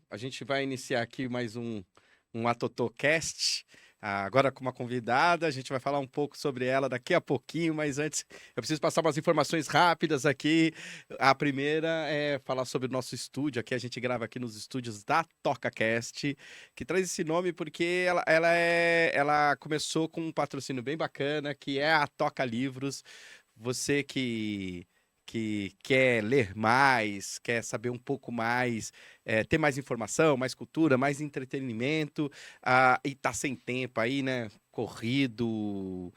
A gente vai iniciar aqui mais um AtotoCast, agora com uma convidada. A gente vai falar um pouco sobre ela daqui a pouquinho, mas antes eu preciso passar umas informações rápidas aqui. A primeira é falar sobre o nosso estúdio. Aqui a gente grava aqui nos estúdios da TocaCast, que traz esse nome porque ela começou com um patrocínio bem bacana, que é a Toca Livros. Você que quer ler mais, quer saber um pouco mais, ter mais informação, mais cultura, mais entretenimento, e tá sem tempo aí, né? Corrido,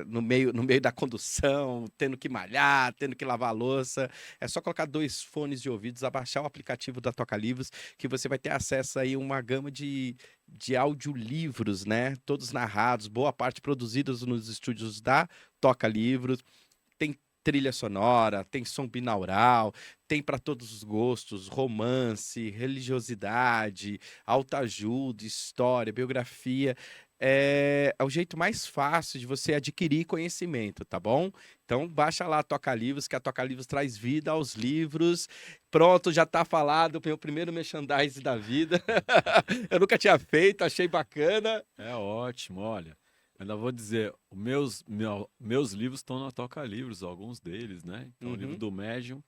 no meio da condução, tendo que malhar, tendo que lavar a louça. É só colocar 2 fones de ouvidos, abaixar o aplicativo da Toca Livros, que você vai ter acesso aí a uma gama de audiolivros, né? Todos narrados, boa parte produzidos nos estúdios da Toca Livros. Tem trilha sonora, tem som binaural, tem para todos os gostos, romance, religiosidade, autoajuda, história, biografia. É o jeito mais fácil de você adquirir conhecimento, tá bom? Então baixa lá a Toca Livros, que a Toca Livros traz vida aos livros. Pronto, já tá falado, meu primeiro merchandising da vida. Eu nunca tinha feito, achei bacana. É ótimo, olha. Ainda vou dizer, meus livros estão na Toca Livros, alguns deles, né? Então, o livro Uhum. do Médium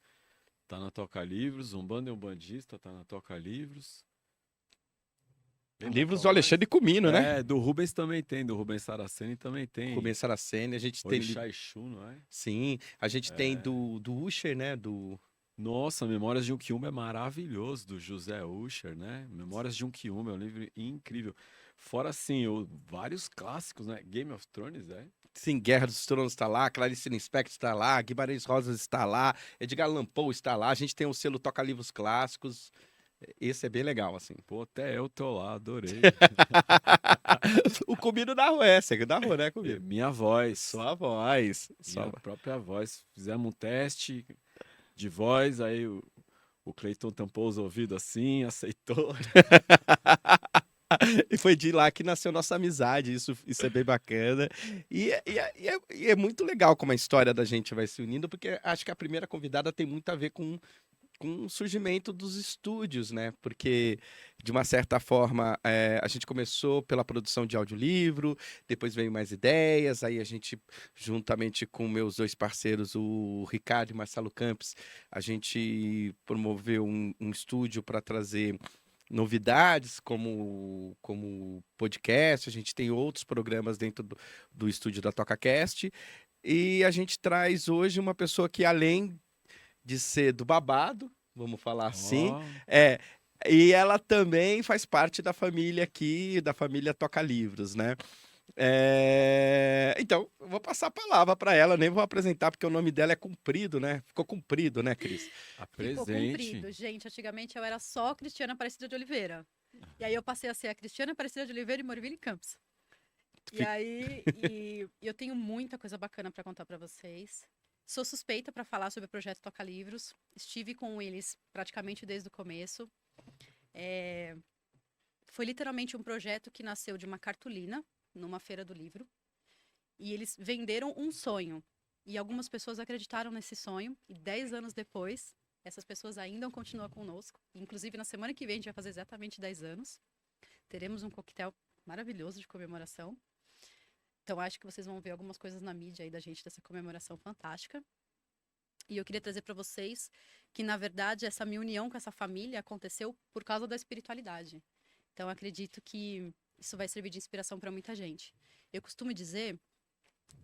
está na Toca Livros, Umbanda e Umbandista está na Toca Livros. Lembra Livros qual do mais? Alexandre Comino, né? Do Rubens também tem, do Rubens Saraceni também tem. Rubem Saraceni, a gente tem. Orixá Exu, não é? Sim, a gente tem É. do Usher, né? Nossa, Memórias de um Quiumba é maravilhoso, do José Usher, né? Memórias de um Quiumba é um livro incrível. Fora, assim, vários clássicos, né? Game of Thrones, é? Sim, Guerra dos Tronos está lá, Clarice Lispector está lá, Guimarães Rosas está lá, Edgar Allan Poe está lá, a gente tem o selo Toca Livros Clássicos. Esse é bem legal, assim. Pô, até eu tô lá, adorei. O Comino narrou essa, que narrou, né, É, Comino? minha voz, Sua voz. minha própria voz. Fizemos um teste de voz, aí o Cleiton tampou os ouvidos assim, aceitou. E foi de lá que nasceu nossa amizade, isso é bem bacana. E é muito legal como a história da gente vai se unindo, porque acho que a primeira convidada tem muito a ver com o surgimento dos estúdios, né? Porque, de uma certa forma, a gente começou pela produção de audiolivro, depois veio mais ideias, aí a gente, juntamente com meus 2 parceiros, o Ricardo e Marcelo Campos, a gente promoveu um estúdio para trazer novidades como podcast. A gente tem outros programas dentro do estúdio da TocaCast, e a gente traz hoje uma pessoa que, além de ser do babado, vamos falar assim, Ó, é, e ela também faz parte da família aqui, da família Toca Livros, né? Então, eu vou passar a palavra para ela, nem vou apresentar, porque o nome dela é comprido, né? Ficou comprido, né, Cris? Ficou apresente. comprido. Gente, antigamente eu era só Cristiana Aparecida de Oliveira. E aí eu passei a ser a Cristiana Aparecida de Oliveira e Morville Campos. E Fi- aí eu tenho muita coisa bacana para contar para vocês. Sou suspeita para falar sobre o projeto Toca Livros. Estive com eles praticamente desde o começo. É, Foi literalmente um projeto que nasceu de uma cartolina numa feira do livro. E eles venderam um sonho. E algumas pessoas acreditaram nesse sonho. E 10 anos depois, essas pessoas ainda continuam conosco. Inclusive, na semana que vem, a gente vai fazer exatamente 10 anos. Teremos um coquetel maravilhoso de comemoração. Então, acho que vocês vão ver algumas coisas na mídia aí da gente dessa comemoração fantástica. E eu queria trazer para vocês que, na verdade, essa minha união com essa família aconteceu por causa da espiritualidade. Então, acredito que isso vai servir de inspiração para muita gente. Eu costumo dizer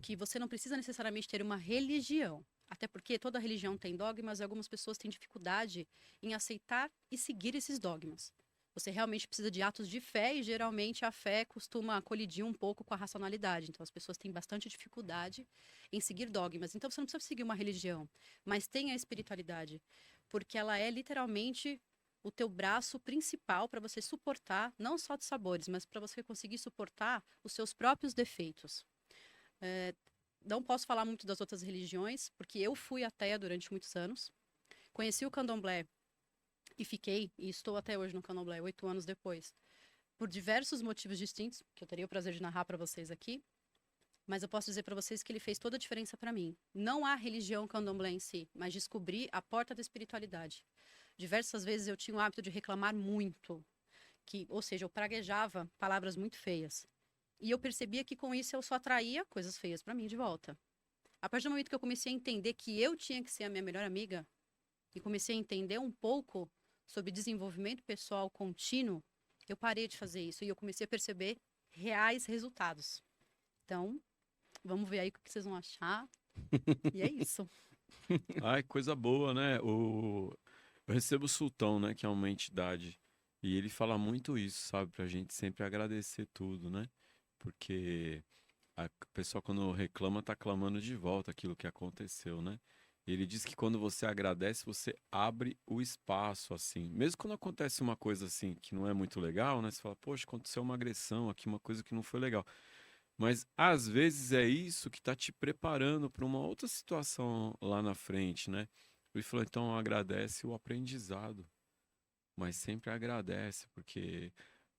que você não precisa necessariamente ter uma religião. Até porque toda religião tem dogmas e algumas pessoas têm dificuldade em aceitar e seguir esses dogmas. Você realmente precisa de atos de fé e geralmente a fé costuma colidir um pouco com a racionalidade. Então as pessoas têm bastante dificuldade em seguir dogmas. Então você não precisa seguir uma religião, mas tem a espiritualidade, porque ela é literalmente o teu braço principal para você suportar não só de sabores, mas para você conseguir suportar os seus próprios defeitos. É, não posso falar muito das outras religiões, porque eu fui ateia durante muitos anos. Conheci o candomblé e estou até hoje no candomblé, 8 anos depois, por diversos motivos distintos, que eu teria o prazer de narrar para vocês aqui. Mas eu posso dizer para vocês que ele fez toda a diferença para mim. Não a religião candomblé em si, mas descobrir a porta da espiritualidade. Diversas vezes eu tinha o hábito de reclamar muito, ou seja, eu praguejava palavras muito feias. E eu percebia que com isso eu só atraía coisas feias para mim de volta. A partir do momento que eu comecei a entender que eu tinha que ser a minha melhor amiga, e comecei a entender um pouco sobre desenvolvimento pessoal contínuo, eu parei de fazer isso e eu comecei a perceber reais resultados. Então, vamos ver aí o que vocês vão achar. E é isso. Ai, coisa boa, né? Eu recebo o Sultão, né? Que é uma entidade. E ele fala muito isso, sabe? Pra gente sempre agradecer tudo, né? Porque a pessoa, quando reclama, tá clamando de volta aquilo que aconteceu, né? E ele diz que quando você agradece, você abre o espaço, assim. Mesmo quando acontece uma coisa assim que não é muito legal, né? Você fala, poxa, aconteceu uma agressão aqui, uma coisa que não foi legal. Mas às vezes é isso que está te preparando para uma outra situação lá na frente, né? Ele falou, então agradece o aprendizado, mas sempre agradece, porque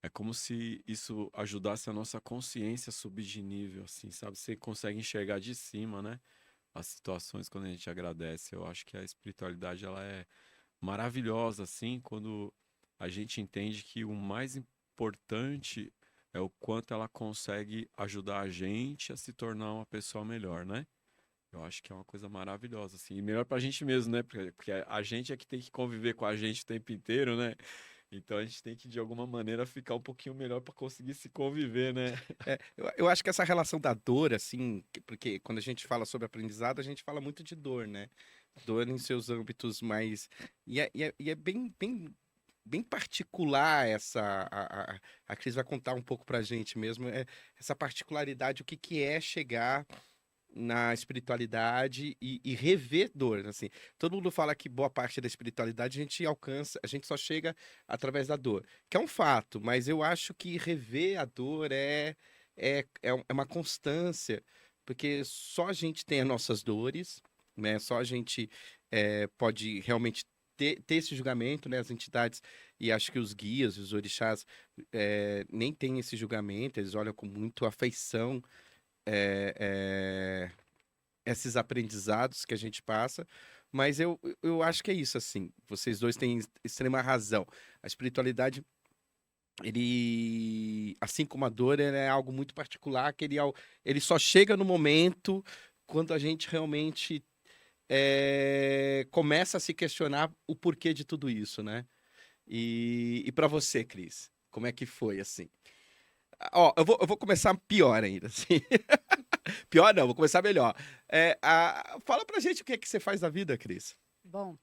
é como se isso ajudasse a nossa consciência a subir de nível, assim, sabe? Você consegue enxergar de cima, né? As situações quando a gente agradece. Eu acho que a espiritualidade ela é maravilhosa, assim, quando a gente entende que o mais importante é o quanto ela consegue ajudar a gente a se tornar uma pessoa melhor, né? Eu acho que é uma coisa maravilhosa, assim. E melhor pra gente mesmo, né? Porque a gente é que tem que conviver com a gente o tempo inteiro, né? Então a gente tem que, de alguma maneira, ficar um pouquinho melhor para conseguir se conviver, né? Eu acho que essa relação da dor, assim, porque quando a gente fala sobre aprendizado, a gente fala muito de dor, né? Dor em seus âmbitos mais. E é bem particular essa. A Cris vai contar um pouco pra gente mesmo, essa particularidade, o que, que é chegar na espiritualidade e rever dor, assim. Todo mundo fala que boa parte da espiritualidade a gente alcança, a gente só chega através da dor, que é um fato, mas eu acho que rever a dor é uma constância, porque só a gente tem as nossas dores, né? Só a gente pode realmente ter esse julgamento, né? As entidades, e acho que os guias, os orixás, nem têm esse julgamento, eles olham com muito afeição é, é, esses aprendizados que a gente passa, mas eu acho que é isso, assim, vocês dois têm extrema razão. A espiritualidade, ele, assim como a dor, ele é algo muito particular, que ele só chega no momento quando a gente realmente começa a se questionar o porquê de tudo isso, né? E para você, Cris, como é que foi, assim? Ó, eu vou começar pior ainda, assim. Pior não, vou começar melhor. Fala pra gente o que é que você faz da vida, Cris. Bom,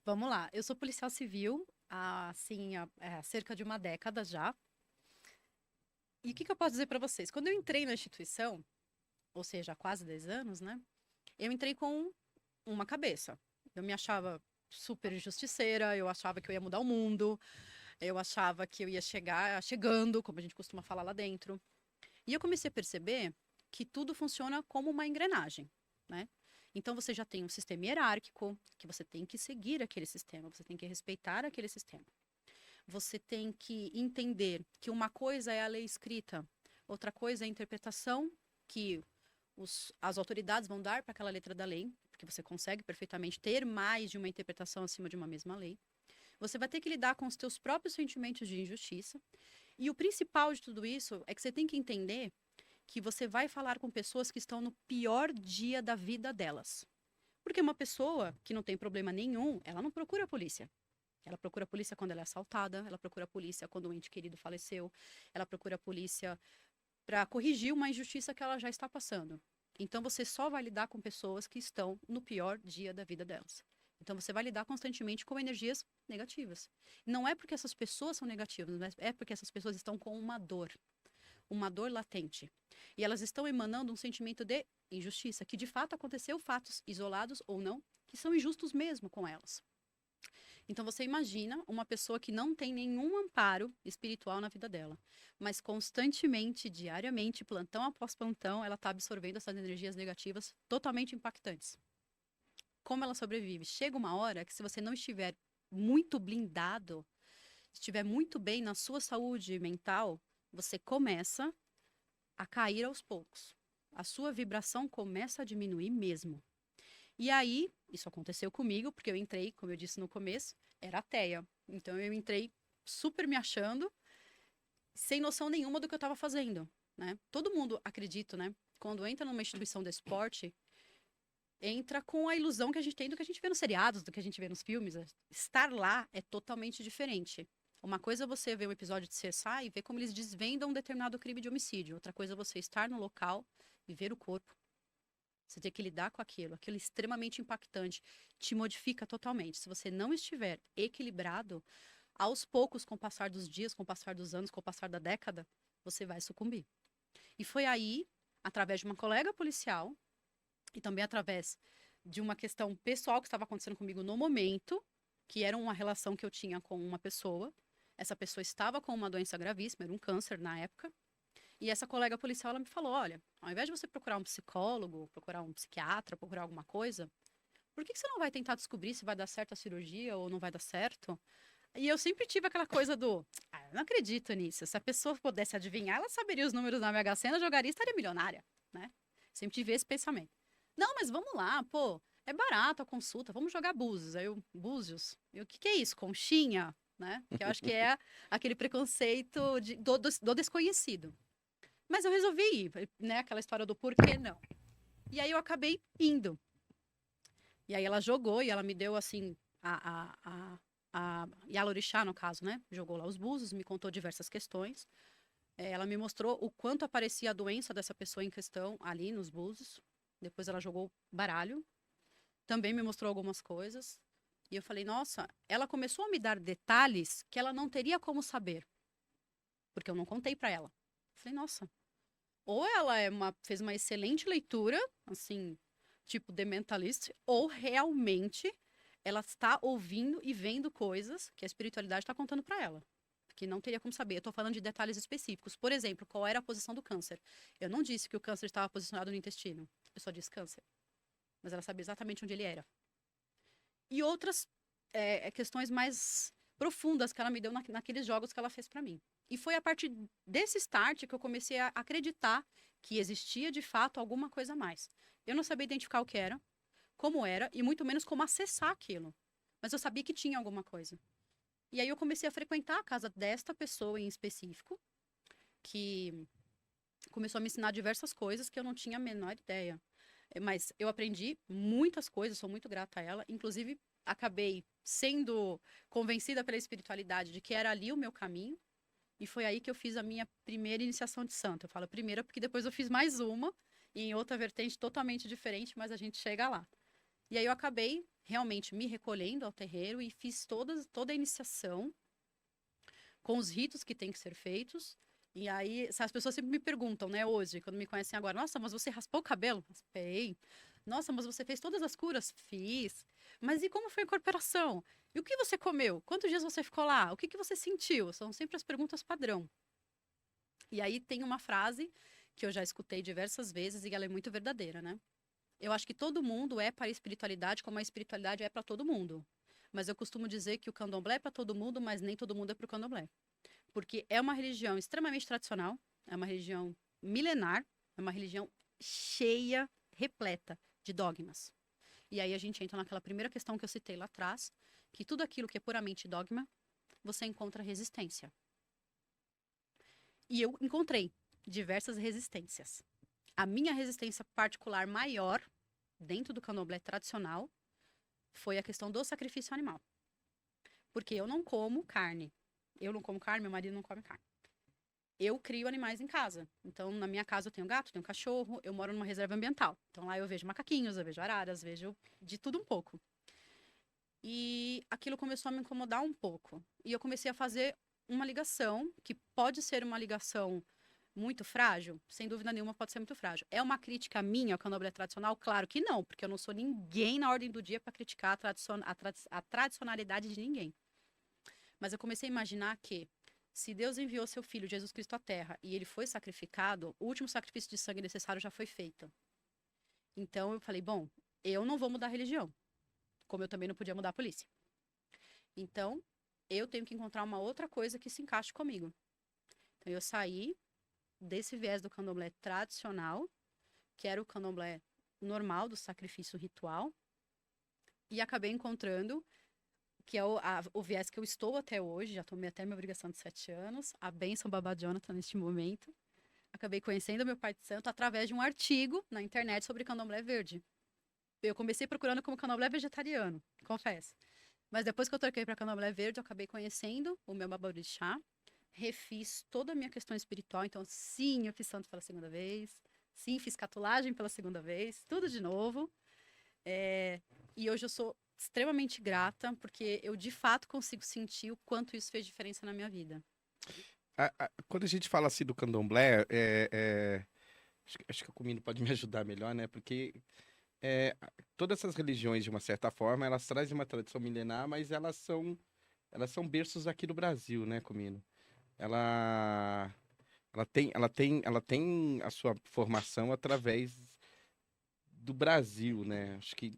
vamos lá. Eu sou policial civil há, assim, há cerca de uma década já. E o que eu posso dizer para vocês? Quando eu entrei na instituição, ou seja, há quase 10 anos, né? Eu entrei com uma cabeça. Eu me achava super justiceira, eu achava que eu ia mudar o mundo, eu achava que eu ia chegando, como a gente costuma falar lá dentro. E eu comecei a perceber que tudo funciona como uma engrenagem, né? Então você já tem um sistema hierárquico, que você tem que seguir aquele sistema, você tem que respeitar aquele sistema. Você tem que entender que uma coisa é a lei escrita, outra coisa é a interpretação que as autoridades vão dar para aquela letra da lei, porque você consegue perfeitamente ter mais de uma interpretação acima de uma mesma lei. Você vai ter que lidar com os teus próprios sentimentos de injustiça. E o principal de tudo isso é que você tem que entender que você vai falar com pessoas que estão no pior dia da vida delas. Porque uma pessoa que não tem problema nenhum, ela não procura a polícia. Ela procura a polícia quando ela é assaltada, ela procura a polícia quando um ente querido faleceu, ela procura a polícia para corrigir uma injustiça que ela já está passando. Então você só vai lidar com pessoas que estão no pior dia da vida delas. Então você vai lidar constantemente com energias negativas. Não é porque essas pessoas são negativas, mas é porque essas pessoas estão com uma dor latente. E elas estão emanando um sentimento de injustiça, que de fato aconteceu, fatos isolados ou não, que são injustos mesmo com elas. Então você imagina uma pessoa que não tem nenhum amparo espiritual na vida dela, mas constantemente, diariamente, plantão após plantão, ela está absorvendo essas energias negativas totalmente impactantes. Como ela sobrevive? Chega uma hora que se você não estiver muito blindado, estiver muito bem na sua saúde mental, você começa a cair aos poucos. A sua vibração começa a diminuir mesmo. E aí Isso aconteceu comigo, porque eu entrei, como eu disse no começo, era ateia. Então eu entrei super me achando, sem noção nenhuma do que eu estava fazendo, né? Todo mundo, acredito, né? Quando entra numa instituição de esporte, entra com a ilusão que a gente tem do que a gente vê nos seriados, do que a gente vê nos filmes. Estar lá é totalmente diferente. Uma coisa é você ver um episódio de CSI e ver como eles desvendam um determinado crime de homicídio. Outra coisa é você estar no local e ver o corpo. Você ter que lidar com aquilo. Aquilo é extremamente impactante. Te modifica totalmente. Se você não estiver equilibrado, aos poucos, com o passar dos dias, com o passar dos anos, com o passar da década, você vai sucumbir. E foi aí, através de uma colega policial, e também através de uma questão pessoal que estava acontecendo comigo no momento, que era uma relação que eu tinha com uma pessoa. Essa pessoa estava com uma doença gravíssima, era um câncer na época. E essa colega policial, ela me falou, olha, ao invés de você procurar um psicólogo, procurar um psiquiatra, procurar alguma coisa, por que você não vai tentar descobrir se vai dar certo a cirurgia ou não vai dar certo? E eu sempre tive aquela coisa do, eu não acredito nisso. Se a pessoa pudesse adivinhar, ela saberia os números na Mega Sena, jogaria e estaria milionária, né? Sempre tive esse pensamento. Não, mas vamos lá, pô, é barato a consulta, vamos jogar búzios. Aí eu, búzios? E o que é isso? Conchinha? Né? Que eu acho que é aquele preconceito do desconhecido. Mas eu resolvi ir, né? Aquela história do porquê não. E aí eu acabei indo. E aí ela jogou e ela me deu, assim, a Yalorixá, no caso, né? Jogou lá os búzios, me contou diversas questões. Ela me mostrou o quanto aparecia a doença dessa pessoa em questão ali nos búzios. Depois ela jogou baralho. Também me mostrou algumas coisas. E eu falei, nossa, ela começou a me dar detalhes que ela não teria como saber. Porque eu não contei para ela. Falei, nossa, ou ela fez uma excelente leitura, assim, tipo The Mentalist, ou realmente ela está ouvindo e vendo coisas que a espiritualidade está contando para ela. Que não teria como saber. Eu estou falando de detalhes específicos. Por exemplo, qual era a posição do câncer? Eu não disse que o câncer estava posicionado no intestino. Eu só disse câncer. Mas ela sabia exatamente onde ele era. E outras questões mais profundas que ela me deu naqueles jogos que ela fez para mim. E foi a partir desse start que eu comecei a acreditar que existia, de fato, alguma coisa a mais. Eu não sabia identificar o que era, como era, e muito menos como acessar aquilo. Mas eu sabia que tinha alguma coisa. E aí eu comecei a frequentar a casa desta pessoa em específico, que começou a me ensinar diversas coisas que eu não tinha a menor ideia. Mas eu aprendi muitas coisas, sou muito grata a ela. Inclusive, acabei sendo convencida pela espiritualidade de que era ali o meu caminho. E foi aí que eu fiz a minha primeira iniciação de santo. Eu falo primeira porque depois eu fiz mais uma, em outra vertente totalmente diferente, mas a gente chega lá. E aí eu acabei realmente me recolhendo ao terreiro e fiz toda a iniciação com os ritos que têm que ser feitos. E aí, as pessoas sempre me perguntam, né, hoje, quando me conhecem agora, nossa, mas você raspou o cabelo? Raspei. Nossa, mas você fez todas as curas? Fiz. Mas e como foi a incorporação? E o que você comeu? Quantos dias você ficou lá? O que você sentiu? São sempre as perguntas padrão. E aí tem uma frase que eu já escutei diversas vezes e ela é muito verdadeira, né? Eu acho que todo mundo é para a espiritualidade como a espiritualidade é para todo mundo. Mas eu costumo dizer que o candomblé é para todo mundo, mas nem todo mundo é para o candomblé. Porque é uma religião extremamente tradicional, é uma religião milenar, é uma religião cheia, repleta de dogmas. E aí a gente entra naquela primeira questão que eu citei lá atrás, que tudo aquilo que é puramente dogma, você encontra resistência. E eu encontrei diversas resistências. A minha resistência particular maior, dentro do candomblé tradicional, foi a questão do sacrifício animal. Porque eu não como carne. Eu não como carne, meu marido não come carne. Eu crio animais em casa. Então, na minha casa eu tenho gato, tenho cachorro, eu moro numa reserva ambiental. Então, lá eu vejo macaquinhos, eu vejo araras, vejo de tudo um pouco. E aquilo começou a me incomodar um pouco. E eu comecei a fazer uma ligação, que pode ser uma ligação muito frágil, sem dúvida nenhuma pode ser muito frágil. É uma crítica minha ao candomblé tradicional? Claro que não, porque eu não sou ninguém na ordem do dia para criticar a tradicionalidade de ninguém. Mas eu comecei a imaginar que, se Deus enviou seu Filho, Jesus Cristo, à Terra, e ele foi sacrificado, o último sacrifício de sangue necessário já foi feito. Então eu falei, bom, eu não vou mudar a religião, como eu também não podia mudar a polícia. Então, eu tenho que encontrar uma outra coisa que se encaixe comigo. Então eu saí desse viés do candomblé tradicional, que era o candomblé normal, do sacrifício ritual, e acabei encontrando, que é o viés que eu estou até hoje, já tomei até minha obrigação de 7 anos, a bênção Babá Jonathan neste momento. Acabei conhecendo meu pai de santo através de um artigo na internet sobre candomblé verde. Eu comecei procurando como candomblé vegetariano, confesso. Mas depois que eu troquei para candomblé verde, eu acabei conhecendo o meu baborixá, refiz toda a minha questão espiritual. Então, sim, eu fiz santo pela segunda vez. Sim, fiz catulagem pela segunda vez. Tudo de novo. E hoje eu sou extremamente grata, porque eu, de fato, consigo sentir o quanto isso fez diferença na minha vida. Quando a gente fala assim do candomblé, acho que o Comino pode me ajudar melhor, né? Porque todas essas religiões, de uma certa forma, elas trazem uma tradição milenar, mas elas são berços aqui do Brasil, né, Comino? Ela, ela tem a sua formação através do Brasil, né? Acho que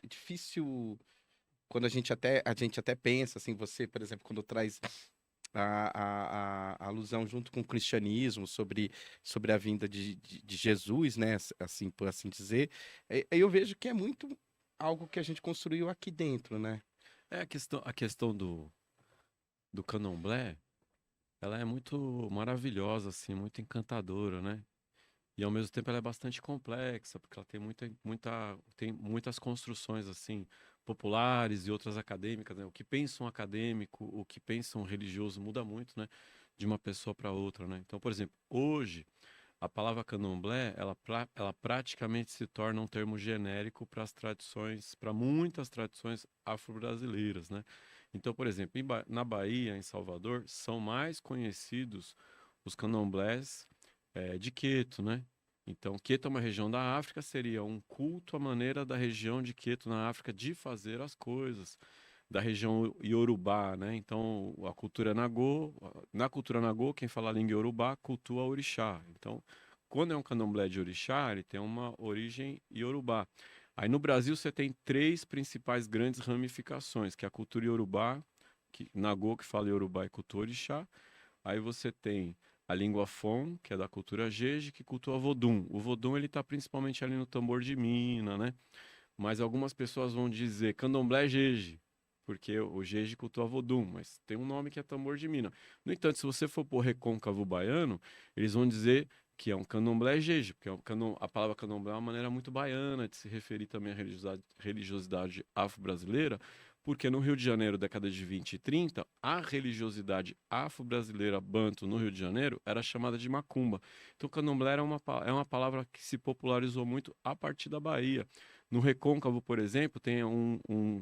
é difícil quando a gente até pensa, assim, você, por exemplo, quando traz a alusão junto com o cristianismo sobre a vinda de Jesus, né? Assim, por assim dizer, eu vejo que é muito algo que a gente construiu aqui dentro, né? A questão do candomblé, ela é muito maravilhosa, assim, muito encantadora, né? E ao mesmo tempo ela é bastante complexa, porque ela tem muitas construções assim populares e outras acadêmicas, né? O que pensa um acadêmico, o que pensa um religioso muda muito, né? De uma pessoa para outra, né? Então, por exemplo, hoje a palavra candomblé, ela praticamente se torna um termo genérico para as tradições, para muitas tradições afro-brasileiras, né? Então, por exemplo, na Bahia, em Salvador, são mais conhecidos os candomblés de Queto, né? Então, Queto é uma região da África, seria um culto à maneira da região de Queto na África de fazer as coisas, da região Iorubá, né? Então, a cultura Nagô, na cultura Nagô, quem fala a língua Iorubá cultua orixá. Então, quando é um candomblé de orixá, ele tem uma origem Iorubá. Aí no Brasil você tem três principais grandes ramificações, que é a cultura Iorubá, Nagô, que fala Iorubá e cultua orixá. Aí você tem a língua Fon, que é da cultura Jeje, que cultua Vodum. O Vodum ele está principalmente ali no tambor de mina, né? Mas algumas pessoas vão dizer candomblé Jeje, porque o Jeje cultua Vodum, mas tem um nome que é tambor de mina. No entanto, se você for por recôncavo baiano, eles vão dizer que é um candomblé Jeje, porque a palavra candomblé é uma maneira muito baiana de se referir também à religiosidade afro-brasileira, porque no Rio de Janeiro, década de 20 e 30, a religiosidade afro-brasileira banto no Rio de Janeiro era chamada de macumba. Então, candomblé é uma palavra que se popularizou muito a partir da Bahia. No Recôncavo, por exemplo,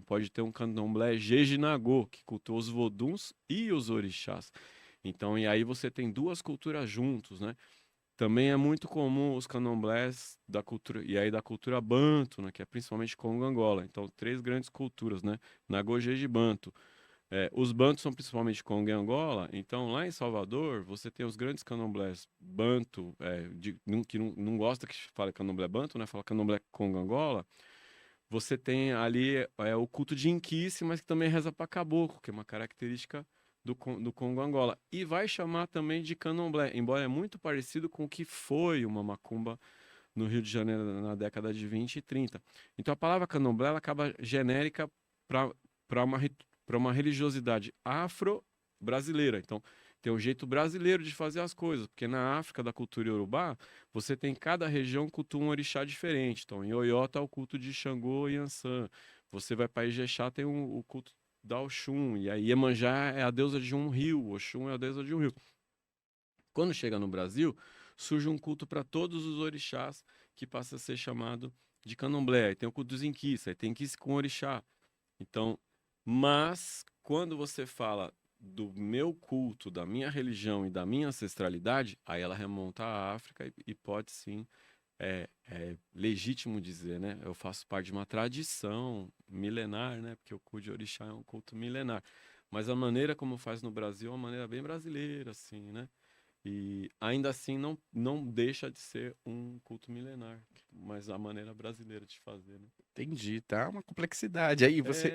pode ter um candomblé Jejinagô, que cultua os voduns e os orixás. Então, e aí você tem duas culturas juntos, né? Também é muito comum os candomblés da cultura, e aí da cultura banto, né? Que é principalmente Congo-Angola. Então, três grandes culturas, né? Nagô, Jeje e Banto. Os bantos são principalmente Congo e Angola, então lá em Salvador você tem os grandes candomblés banto, que não gosta que fale candomblé banto, né? Fala candomblé Congo Angola. Você tem ali o culto de Inquice, mas que também reza para caboclo, que é uma característica do Congo Angola. E vai chamar também de candomblé, embora é muito parecido com o que foi uma macumba no Rio de Janeiro na década de 20 e 30. Então a palavra candomblé ela acaba genérica para uma religiosidade afro-brasileira. Então tem um jeito brasileiro de fazer as coisas, porque na África da cultura iorubá, você tem cada região cultua um orixá diferente. Então em Oió está o culto de Xangô e Ançã. Você vai para Ijexá, tem o culto da Oxum, e aí Iemanjá é a deusa de um rio, Oxum é a deusa de um rio. Quando chega no Brasil, surge um culto para todos os orixás que passa a ser chamado de candomblé. Aí tem o culto dos inquices, aí tem inquice com orixá. Então, mas quando você fala do meu culto, da minha religião e da minha ancestralidade, aí ela remonta à África e pode sim, é legítimo dizer, né? Eu faço parte de uma tradição milenar, né? Porque o culto de orixá é um culto milenar. Mas a maneira como faz no Brasil é uma maneira bem brasileira, assim, né? E ainda assim não deixa de ser um culto milenar, mas a maneira brasileira de fazer, né? Entendi, tá? Uma complexidade. Aí você.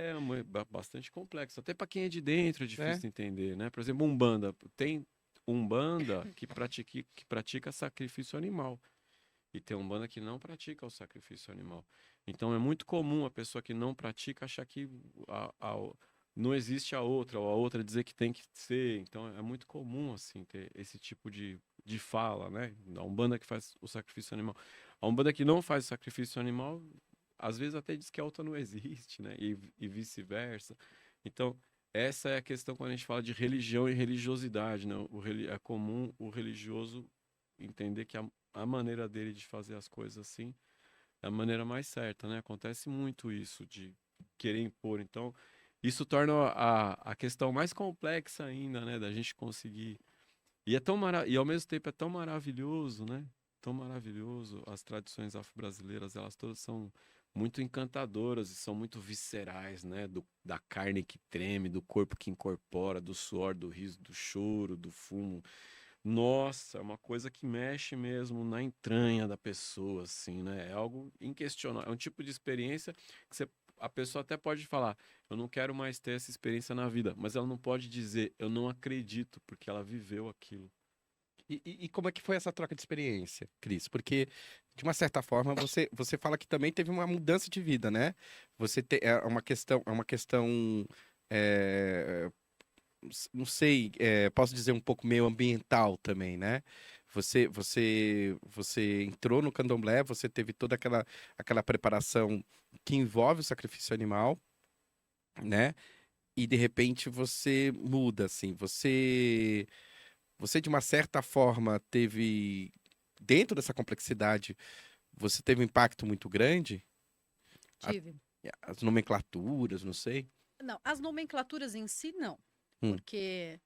Bastante complexo. Até para quem é de dentro é É, difícil entender, né? Por exemplo, Umbanda. Tem Umbanda que pratica sacrifício animal. E tem Umbanda que não pratica o sacrifício animal. Então é muito comum a pessoa que não pratica achar que não existe a outra, ou a outra dizer que tem que ser. Então é muito comum, assim, ter esse tipo de fala, né? A Umbanda que faz o sacrifício animal. A Umbanda que não faz o sacrifício animal, às vezes até diz que a outra não existe, né? E vice-versa. Então, essa é a questão quando a gente fala de religião e religiosidade, né? É comum o religioso entender que a maneira dele de fazer as coisas assim é a maneira mais certa, né? Acontece muito isso de querer impor. Então, isso torna a questão mais complexa ainda, né? Da gente conseguir. E, e ao mesmo tempo é tão maravilhoso, né? Tão maravilhoso. As tradições afro-brasileiras, elas todas são muito encantadoras e são muito viscerais, né? Da carne que treme, do corpo que incorpora, do suor, do riso, do choro, do fumo. Nossa, é uma coisa que mexe mesmo na entranha da pessoa, assim, né? É algo inquestionável. É um tipo de experiência que a pessoa até pode falar, eu não quero mais ter essa experiência na vida, mas ela não pode dizer, eu não acredito, porque ela viveu aquilo. E como é que foi essa troca de experiência, Cris? Porque, de uma certa forma, você fala que também teve uma mudança de vida, né? É uma questão, é, não sei, posso dizer um pouco meio ambiental também, né? Você entrou no candomblé, você teve toda aquela preparação que envolve o sacrifício animal, né? E de repente você muda, assim, você de uma certa forma teve, dentro dessa complexidade, você teve um impacto muito grande? A- Tive. As nomenclaturas, não sei. Não, as nomenclaturas em si, não. Hum, Porque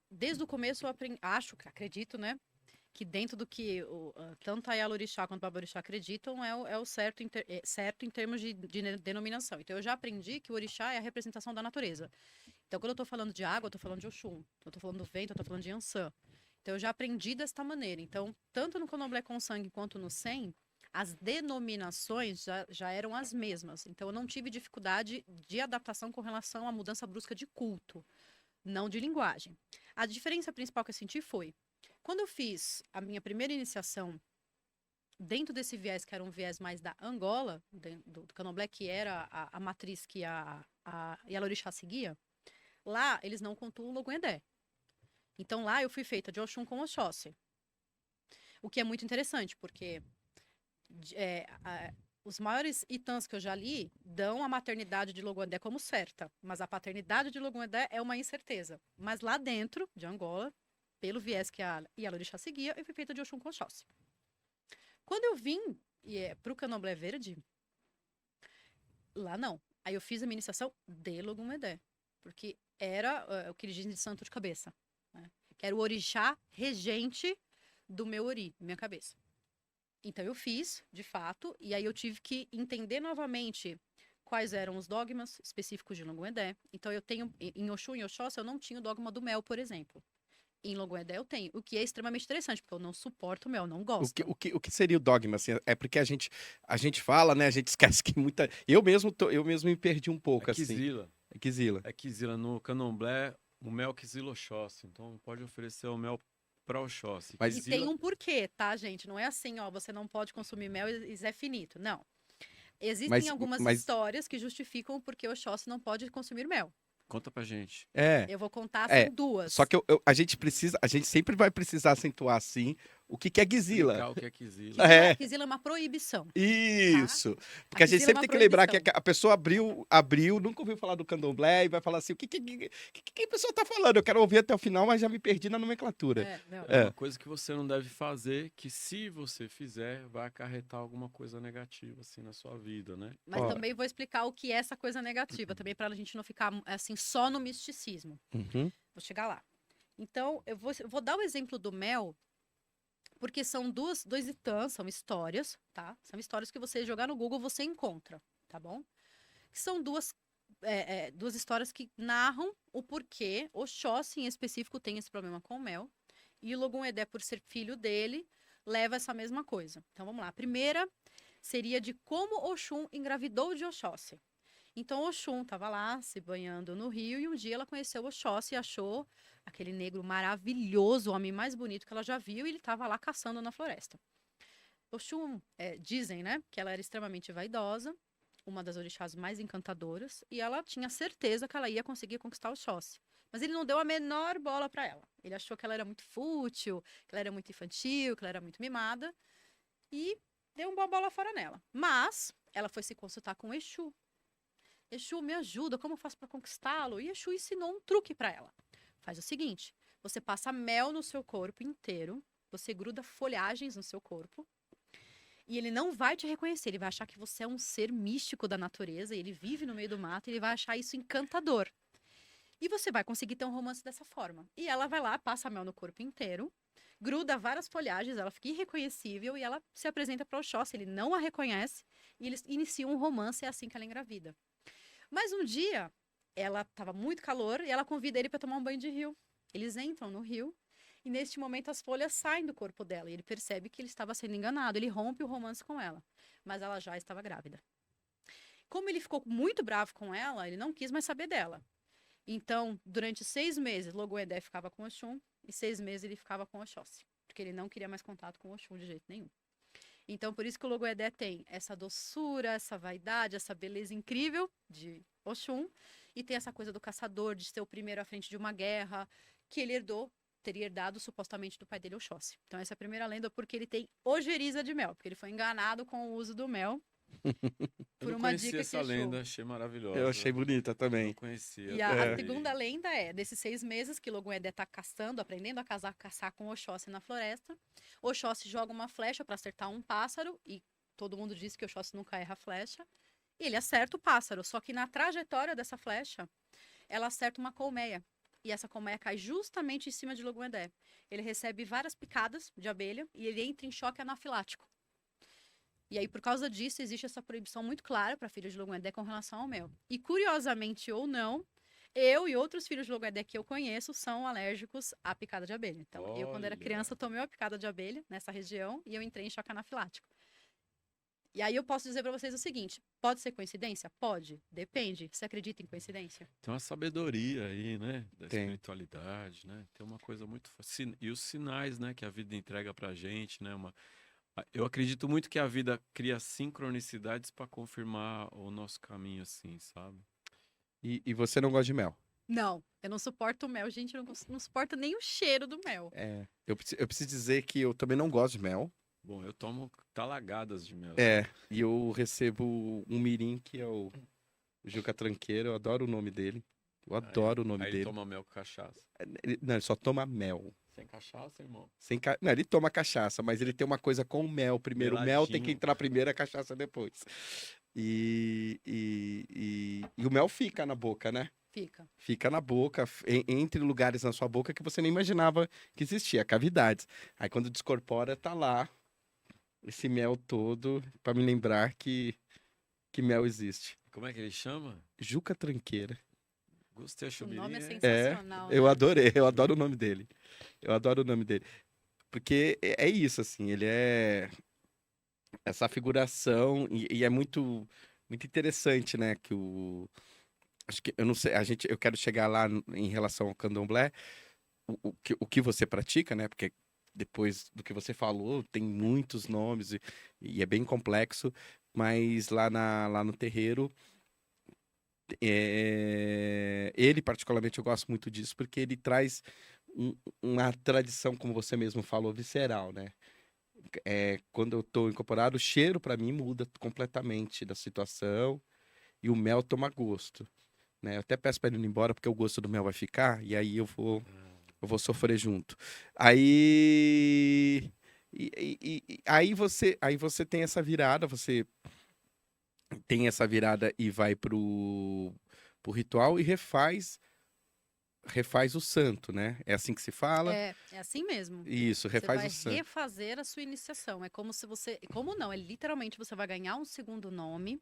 desde o começo eu acho, acredito, né? Que dentro do que tanto a Yalorixá quanto o Baborixá acreditam é o certo, certo em termos de denominação. Então eu já aprendi que o orixá é a representação da natureza. Então quando eu estou falando de água, eu estou falando de Oxum. Eu estou falando do vento, eu estou falando de Ançã. Então eu já aprendi desta maneira. Então, tanto no Candomblé com sangue quanto no Sem, as denominações já eram as mesmas. Então eu não tive dificuldade de adaptação com relação à mudança brusca de culto, não de linguagem. A diferença principal que eu senti foi quando eu fiz a minha primeira iniciação dentro desse viés, que era um viés mais da Angola, do Candomblé, que era a matriz que a Yalorixá seguia, lá eles não contam o Logoendé. Então lá eu fui feita de Oxum com Oxóssi. O que é muito interessante, porque os maiores itãs que eu já li dão a maternidade de Logoendé como certa, mas a paternidade de Logoendé é uma incerteza. Mas lá dentro de Angola, pelo viés que a Yalorixá seguia, eu fui feita de Oxum com Oxóssi. Quando eu vim para o Candomblé Verde, lá não. Aí eu fiz a minha iniciação de Logumedé, porque era o que eles dizem de santo de cabeça, né? Que era o orixá regente do meu ori, minha cabeça. Então eu fiz, de fato, e aí eu tive que entender novamente quais eram os dogmas específicos de Logumedé. Então eu tenho, em Oxum e Oxóssi, eu não tinha o dogma do mel, por exemplo. Em Logumedé eu tenho, o que é extremamente interessante, porque eu não suporto mel, não gosto. o que seria o dogma? Assim, é porque a gente fala, né? A gente esquece que muita. Eu mesmo me perdi um É pouco, assim. Kizila. É Kizila. É Kizila. No candomblé, o mel Kizila Oxóssi. Então, pode oferecer o mel para Oxóssi. Mas E tem Kizila, um porquê, tá, gente? Não é assim, ó, você não pode consumir mel e Zé finito. Não. Existem Mas, algumas mas histórias que justificam o porquê Oxóssi não pode consumir mel. conta pra gente. é. Eu vou contar, É, são só duas. que a gente sempre vai precisar acentuar assim o que é Gizila. Explicar o que é Kizila. É, Quizila é uma proibição, tá? isso. A Porque a gente Quizila é sempre uma tem que lembrar que proibição. a pessoa abriu, nunca ouviu falar do candomblé e vai falar assim: que a pessoa tá falando? Eu quero ouvir até o final, mas já me perdi na nomenclatura. É, não. É uma É. coisa que você não deve fazer, que se você fizer, vai acarretar alguma coisa negativa, assim, na sua vida, né? Mas Ó, também vou explicar o que é essa coisa negativa, também para a gente não ficar assim só no misticismo. uhum, Vou chegar lá. Então, eu vou dar o exemplo do mel, porque são dois itãs, são histórias, tá? São histórias que você jogar no Google você encontra, tá bom? Que são duas histórias que narram o porquê Oxóssi em específico tem esse problema com o mel e o Logum-Edé, por ser filho dele, leva essa mesma coisa. Então vamos lá. A primeira seria de como Oxum engravidou de Oxóssi. Então Oxum estava lá se banhando no rio e um dia ela conheceu Oxóssi e achou aquele negro maravilhoso, o homem mais bonito que ela já viu, e ele estava lá caçando na floresta. Oxum, dizem, né, que ela era extremamente vaidosa, uma das orixás mais encantadoras, e ela tinha certeza que ela ia conseguir conquistar o Oxóssi. Mas ele não deu a menor bola para ela. Ele achou que ela era muito fútil, que ela era muito infantil, que ela era muito mimada, e deu uma bola fora nela. Mas ela foi se consultar com Exu. Exu, me ajuda, como eu faço para conquistá-lo? E Exu ensinou um truque para ela. Faz o seguinte, você passa mel no seu corpo inteiro, você gruda folhagens no seu corpo, e ele não vai te reconhecer, ele vai achar que você é um ser místico da natureza, ele vive no meio do mato, e ele vai achar isso encantador. E você vai conseguir ter um romance dessa forma. E ela vai lá, passa mel no corpo inteiro, gruda várias folhagens, ela fica irreconhecível e ela se apresenta para o Oxóssi, ele não a reconhece e eles iniciam um romance, é assim que ela engravida. Mas um dia, ela estava muito calor e ela convida ele para tomar um banho de rio. Eles entram no rio e neste momento as folhas saem do corpo dela e ele percebe que ele estava sendo enganado, ele rompe o romance com ela, mas ela já estava grávida. Como ele ficou muito bravo com ela, ele não quis mais saber dela. Então, durante 6 meses, Logoedé ficava com Oxum e 6 meses ele ficava com Oxóssi, porque ele não queria mais contato com Oxum de jeito nenhum. Então, por isso que o Logoedé tem essa doçura, essa vaidade, essa beleza incrível de Oxum, e tem essa coisa do caçador, de ser o primeiro à frente de uma guerra, que ele teria herdado supostamente do pai dele, Oxóssi. Então, essa é a primeira lenda, porque ele tem ojeriza de mel, porque ele foi enganado com o uso do mel. Eu Por não uma conhecia dica essa que Exu. lenda, achei maravilhosa. Eu achei bonita Não também. conhecia. E a É. segunda lenda é, desses 6 meses que Logoedé tá caçando, aprendendo a caçar com Oxóssi na floresta. Oxóssi joga uma flecha para acertar um pássaro, e todo mundo diz que Oxóssi nunca erra a flecha. E ele acerta o pássaro, só que na trajetória dessa flecha, ela acerta uma colmeia. E essa colmeia cai justamente em cima de Logoedé. Ele recebe várias picadas de abelha e ele entra em choque anafilático. E aí, por causa disso, existe essa proibição muito clara para filhos de Logoedé com relação ao mel. E, curiosamente ou não, eu e outros filhos de Logoedé que eu conheço são alérgicos à picada de abelha. Então, eu, quando era Olha. criança, tomei uma picada de abelha nessa região e eu entrei em choque anafilático. E aí, eu posso dizer para vocês o seguinte: pode ser coincidência? Pode. Depende. Você acredita em coincidência? Tem uma sabedoria aí, né? Da Tem. espiritualidade, né? Tem uma coisa muito... E os sinais, né? Que a vida entrega pra gente, né? Eu acredito muito que a vida cria sincronicidades para confirmar o nosso caminho, assim, sabe? E você não gosta de mel? Não. Eu não suporto o mel. Gente, eu não suporto nem o cheiro do mel. É. Eu preciso dizer que eu também não gosto de mel. Bom, eu tomo talagadas de mel. É. E eu recebo um mirim que é o Juca Tranqueiro. Eu adoro o nome dele. Eu adoro o nome Aí ele dele. toma mel com cachaça. Não, ele só toma mel. Sem cachaça, irmão? Não, ele toma cachaça, mas ele tem uma coisa com o mel. Primeiro, o mel tem que Meladinho. entrar primeiro, a cachaça depois. E o mel fica na boca, né? Fica. Fica na boca, entre lugares na sua boca que você nem imaginava que existia, cavidades. Aí quando descorpora, tá lá esse mel todo, pra me lembrar que mel existe. Como é que ele chama? Juca Tranqueira. Gostei, O Chubirim. nome é É, sensacional, eu né? adorei, eu adoro o nome dele. Eu adoro o nome dele. Porque é isso, assim, ele é essa figuração e é muito, muito interessante, né, que acho que, eu não sei, eu quero chegar lá em relação ao candomblé, o que você pratica, né, porque depois do que você falou, tem muitos nomes e é bem complexo, mas lá no terreiro, ele particularmente eu gosto muito disso, porque ele traz uma tradição, como você mesmo falou, visceral, né? Quando eu tô incorporado, o cheiro para mim muda completamente da situação e o mel toma gosto, né? Eu até peço para ele ir embora porque o gosto do mel vai ficar e aí eu vou sofrer junto. Aí aí você tem essa virada, você tem essa virada e vai pro ritual e refaz o santo, né? É assim que se fala? É assim mesmo. Isso, Você refaz vai o santo. refazer a sua iniciação. É como se você. Como não? É literalmente você vai ganhar um segundo nome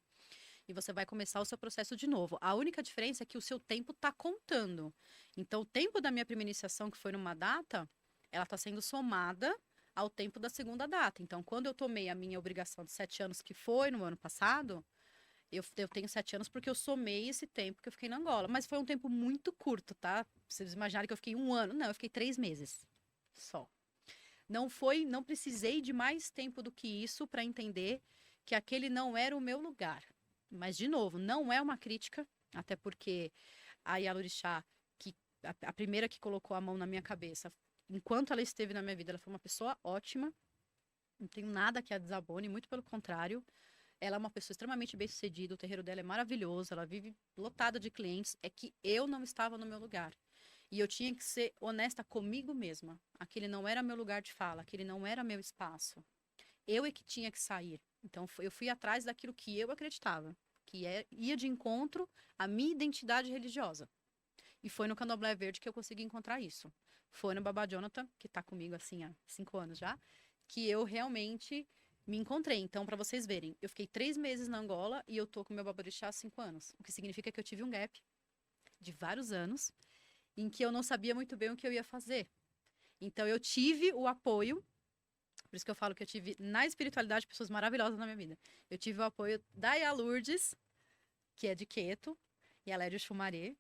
e você vai começar o seu processo de novo. A única diferença é que o seu tempo tá contando. Então, o tempo da minha primeira iniciação, que foi numa data, ela tá sendo somada ao tempo da segunda data. Então, quando eu tomei a minha obrigação de 7 anos, que foi no ano passado, eu tenho 7 anos porque eu somei esse tempo que eu fiquei na Angola. Mas foi um tempo muito curto, tá? Vocês imaginarem que eu fiquei 1 ano. Não, eu fiquei 3 meses só. não precisei de mais tempo do que isso para entender que aquele não era o meu lugar. Mas, de novo, não é uma crítica, até porque a Yalorixá, que a primeira que colocou a mão na minha cabeça, enquanto ela esteve na minha vida, ela foi uma pessoa ótima. Não tenho nada que a desabone, muito pelo contrário. Ela é uma pessoa extremamente bem-sucedida, o terreiro dela é maravilhoso, ela vive lotada de clientes. É que eu não estava no meu lugar. E eu tinha que ser honesta comigo mesma. Aquele não era meu lugar de fala, aquele não era meu espaço. Eu é que tinha que sair. Então eu fui atrás daquilo que eu acreditava, que ia de encontro à minha identidade religiosa. E foi no Candomblé Verde que eu consegui encontrar isso. Foi no Baba Jonathan, que está comigo assim há 5 anos já, que eu realmente me encontrei. Então, para vocês verem, eu fiquei 3 meses na Angola e eu tô com meu Baborixá há 5 anos. O que significa que eu tive um gap de vários anos em que eu não sabia muito bem o que eu ia fazer. Então, eu tive o apoio, por isso que eu falo que eu tive na espiritualidade pessoas maravilhosas na minha vida. Eu tive o apoio da Yá Lourdes, que é de Queto, e ela é de Xumaré,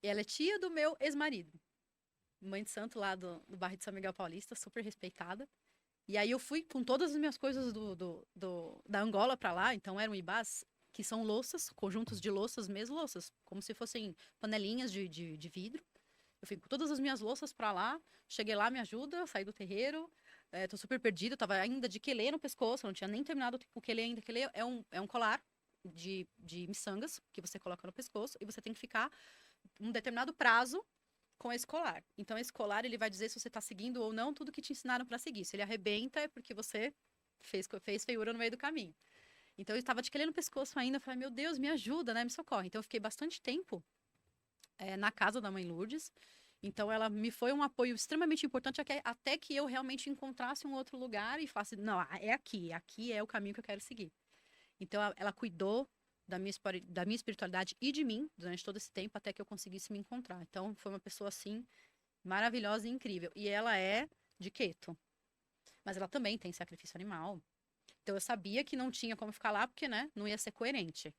e ela é tia do meu ex-marido. Mãe de santo lá do bairro de São Miguel Paulista, super respeitada. E aí eu fui com todas as minhas coisas da Angola pra lá, então eram ibás, que são louças, conjuntos de louças mesmo, louças, como se fossem panelinhas de vidro. Eu fui com todas as minhas louças pra lá, cheguei lá, me ajuda, saí do terreiro, tô super perdida, tava ainda de quelê no pescoço, não tinha nem terminado o quelê ainda. Quelê é um colar de miçangas que você coloca no pescoço e você tem que ficar um determinado prazo com esse colar. Então, esse colar, ele vai dizer se você está seguindo ou não tudo que te ensinaram para seguir. Se ele arrebenta, é porque você fez feiura no meio do caminho. Então, eu estava de quelê no pescoço ainda. Eu falei, meu Deus, me ajuda, né? Me socorre. Então, eu fiquei bastante tempo na casa da mãe Lourdes. Então, ela me foi um apoio extremamente importante até que eu realmente encontrasse um outro lugar e falasse, não, é aqui é o caminho que eu quero seguir. Então, ela cuidou da minha espiritualidade e de mim durante todo esse tempo até que eu conseguisse me encontrar. Então, foi uma pessoa, assim, maravilhosa e incrível. E ela é de Queto. Mas ela também tem sacrifício animal. Então, eu sabia que não tinha como ficar lá, porque, né, não ia ser coerente.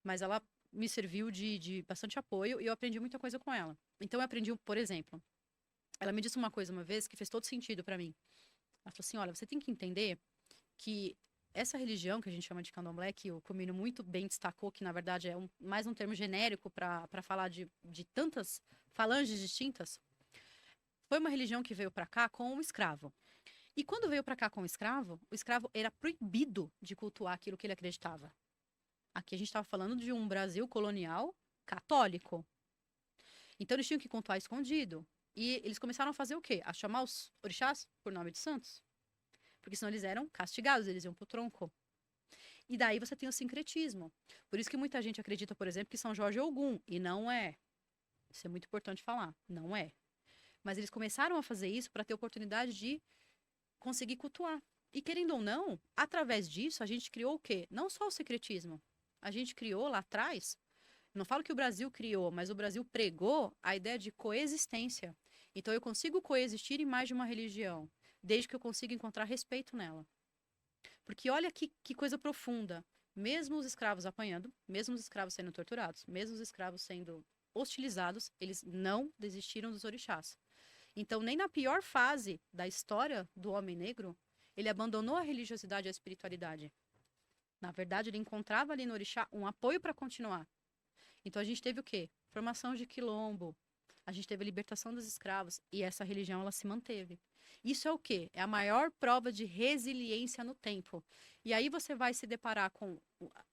Mas ela me serviu de bastante apoio e eu aprendi muita coisa com ela. Então, eu aprendi, por exemplo, ela me disse uma coisa uma vez que fez todo sentido para mim. Ela falou assim, olha, você tem que entender que essa religião que a gente chama de candomblé, que o Comino muito bem destacou, que na verdade é mais um termo genérico para falar de tantas falanges distintas, foi uma religião que veio para cá com um escravo. E quando veio para cá com o escravo era proibido de cultuar aquilo que ele acreditava. Aqui a gente estava falando de um Brasil colonial católico. Então eles tinham que cultuar escondido. E eles começaram a fazer o quê? A chamar os orixás por nome de santos. Porque senão eles eram castigados, eles iam pro tronco. E daí você tem o sincretismo. Por isso que muita gente acredita, por exemplo, que São Jorge é Ogum. E não é. Isso é muito importante falar. Não é. Mas eles começaram a fazer isso para ter oportunidade de conseguir cultuar. E querendo ou não, através disso, a gente criou o quê? Não só o secretismo. A gente criou lá atrás, não falo que o Brasil criou, mas o Brasil pregou a ideia de coexistência. Então eu consigo coexistir em mais de uma religião, desde que eu consiga encontrar respeito nela. Porque olha que coisa profunda. Mesmo os escravos apanhando, mesmo os escravos sendo torturados, mesmo os escravos sendo hostilizados, eles não desistiram dos orixás. Então, nem na pior fase da história do homem negro, ele abandonou a religiosidade e a espiritualidade. Na verdade, ele encontrava ali no orixá um apoio para continuar. Então, a gente teve o quê? Formação de quilombo. A gente teve a libertação dos escravos. E essa religião, ela se manteve. Isso é o quê? É a maior prova de resiliência no tempo. E aí você vai se deparar com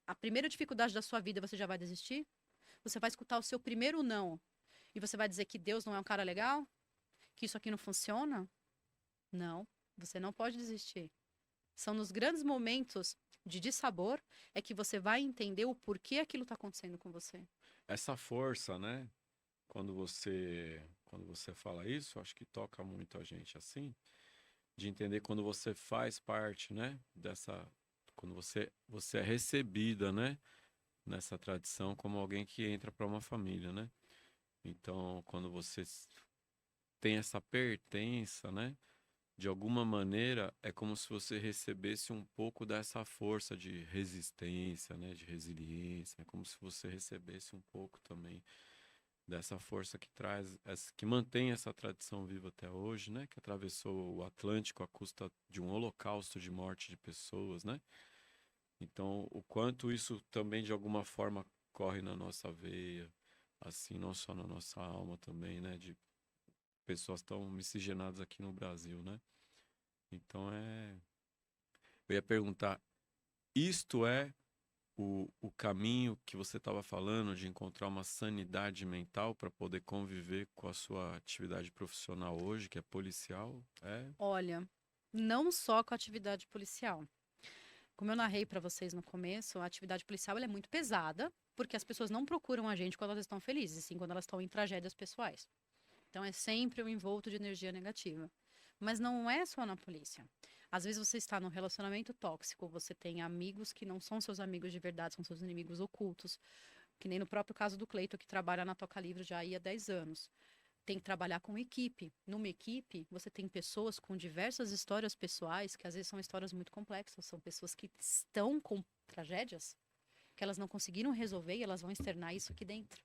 a primeira dificuldade da sua vida, você já vai desistir? Você vai escutar o seu primeiro não. E você vai dizer que Deus não é um cara legal? Que isso aqui não funciona? Não, você não pode desistir. São nos grandes momentos de dissabor é que você vai entender o porquê aquilo está acontecendo com você. Essa força, né? Quando você fala isso, acho que toca muito a gente assim, de entender quando você faz parte, né? Quando você é recebida, né? Nessa tradição como alguém que entra para uma família, né? Então, quando você tem essa pertença, né? De alguma maneira, é como se você recebesse um pouco dessa força de resistência, né? De resiliência. É como se você recebesse um pouco também dessa força que traz, que mantém essa tradição viva até hoje, né? Que atravessou o Atlântico à custa de um holocausto de morte de pessoas, né? Então, o quanto isso também de alguma forma corre na nossa veia, assim, não só na nossa alma também, né? De pessoas tão miscigenadas aqui no Brasil, né? Então eu ia perguntar, isto é o caminho que você estava falando de encontrar uma sanidade mental para poder conviver com a sua atividade profissional hoje, que é policial? É? Olha, não só com a atividade policial. Como eu narrei para vocês no começo, a atividade policial ela é muito pesada, porque as pessoas não procuram a gente quando elas estão felizes, sim quando elas estão em tragédias pessoais. Então é sempre um envolto de energia negativa. Mas não é só na polícia. Às vezes você está num relacionamento tóxico, você tem amigos que não são seus amigos de verdade, são seus inimigos ocultos. Que nem no próprio caso do Cleito, que trabalha na Toca Livre já há 10 anos. Tem que trabalhar com equipe. Numa equipe, você tem pessoas com diversas histórias pessoais, que às vezes são histórias muito complexas. São pessoas que estão com tragédias que elas não conseguiram resolver e elas vão externar isso aqui dentro.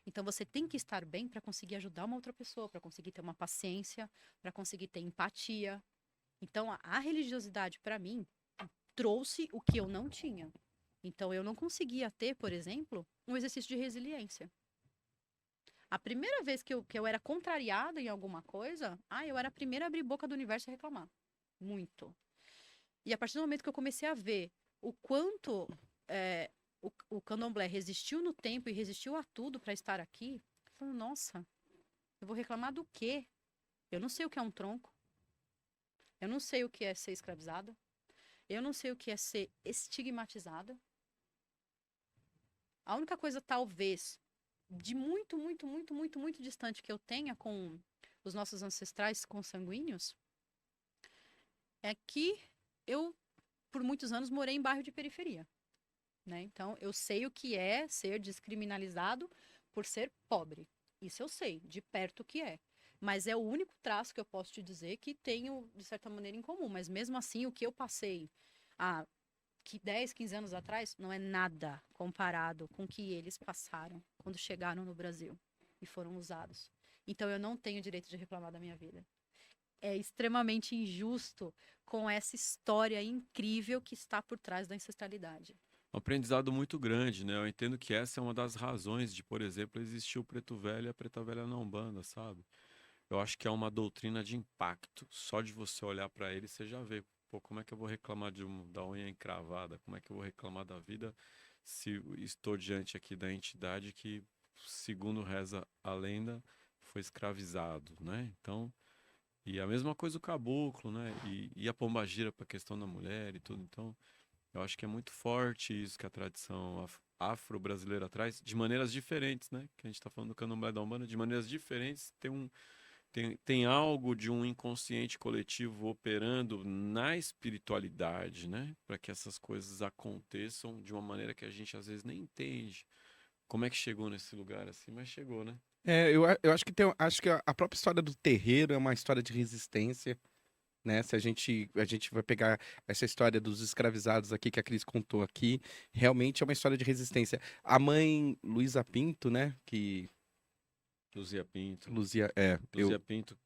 Então você tem que estar bem para conseguir ajudar uma outra pessoa, para conseguir ter uma paciência, para conseguir ter empatia. Então a religiosidade para mim trouxe o que eu não tinha. Então eu não conseguia ter, por exemplo, um exercício de resiliência. A primeira vez que eu era contrariada em alguma coisa, eu era a primeira a abrir boca do universo e reclamar. Muito. E a partir do momento que eu comecei a ver o quanto o candomblé resistiu no tempo e resistiu a tudo para estar aqui, eu falei, nossa, eu vou reclamar do quê? Eu não sei o que é um tronco. Eu não sei o que é ser escravizada. Eu não sei o que é ser estigmatizada. A única coisa, talvez, de muito, muito, muito, muito, muito distante que eu tenha com os nossos ancestrais consanguíneos é que eu, por muitos anos, morei em bairro de periferia. Né? Então, eu sei o que é ser descriminalizado por ser pobre. Isso eu sei, de perto o que é. Mas é o único traço que eu posso te dizer que tenho, de certa maneira, em comum. Mas mesmo assim, o que eu passei há 10, 15 anos atrás não é nada comparado com o que eles passaram quando chegaram no Brasil e foram usados. Então, eu não tenho direito de reclamar da minha vida. É extremamente injusto com essa história incrível que está por trás da ancestralidade. Um aprendizado muito grande, né? Eu entendo que essa é uma das razões de, por exemplo, existir o Preto Velho e a Preta Velha na Umbanda, sabe? Eu acho que é uma doutrina de impacto. Só de você olhar para ele, você já vê, pô, como é que eu vou reclamar da unha encravada? Como é que eu vou reclamar da vida se estou diante aqui da entidade que, segundo reza a lenda, foi escravizado, né? Então, e a mesma coisa o caboclo, né? E a pombagira para a questão da mulher e tudo. Então, eu acho que é muito forte isso que a tradição afro-brasileira traz, de maneiras diferentes, né? Que a gente está falando do candomblé da Umbanda, de maneiras diferentes, tem algo de um inconsciente coletivo operando na espiritualidade, né? Para que essas coisas aconteçam de uma maneira que a gente às vezes nem entende. Como é que chegou nesse lugar assim, mas chegou, né? Eu acho que acho que a própria história do terreiro é uma história de resistência, né? Se a gente vai pegar essa história dos escravizados aqui que a Cris contou aqui, realmente é uma história de resistência. A mãe Luísa Pinto, né? Que Luzia Pinto. Luzia Pinto.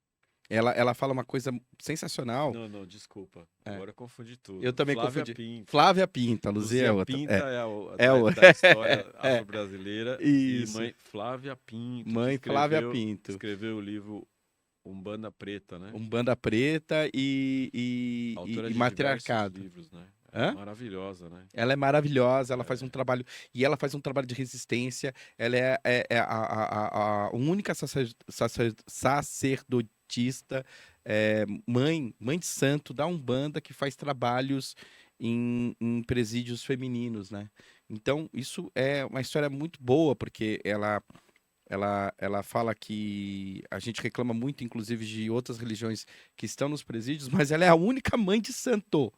Ela fala uma coisa sensacional. Não, desculpa. Agora eu confundi tudo. Eu também Flávia confundi. Pinto. Flávia Pinto, a Luzia é outra. Pinta é da história afro-brasileira. Isso. E mãe Flávia Pinto. Mãe Flávia Pinto. Escreveu o livro Umbanda Preta, né? Umbanda Preta e Matriarcado. Livros, né? Hã? Maravilhosa, né? Ela é maravilhosa, ela faz um trabalho, e ela faz um trabalho de resistência, ela é a única sacerdotista, mãe de santo da Umbanda que faz trabalhos em presídios femininos, né? Então, isso é uma história muito boa, porque ela fala que a gente reclama muito, inclusive, de outras religiões que estão nos presídios, mas ela é a única mãe de santo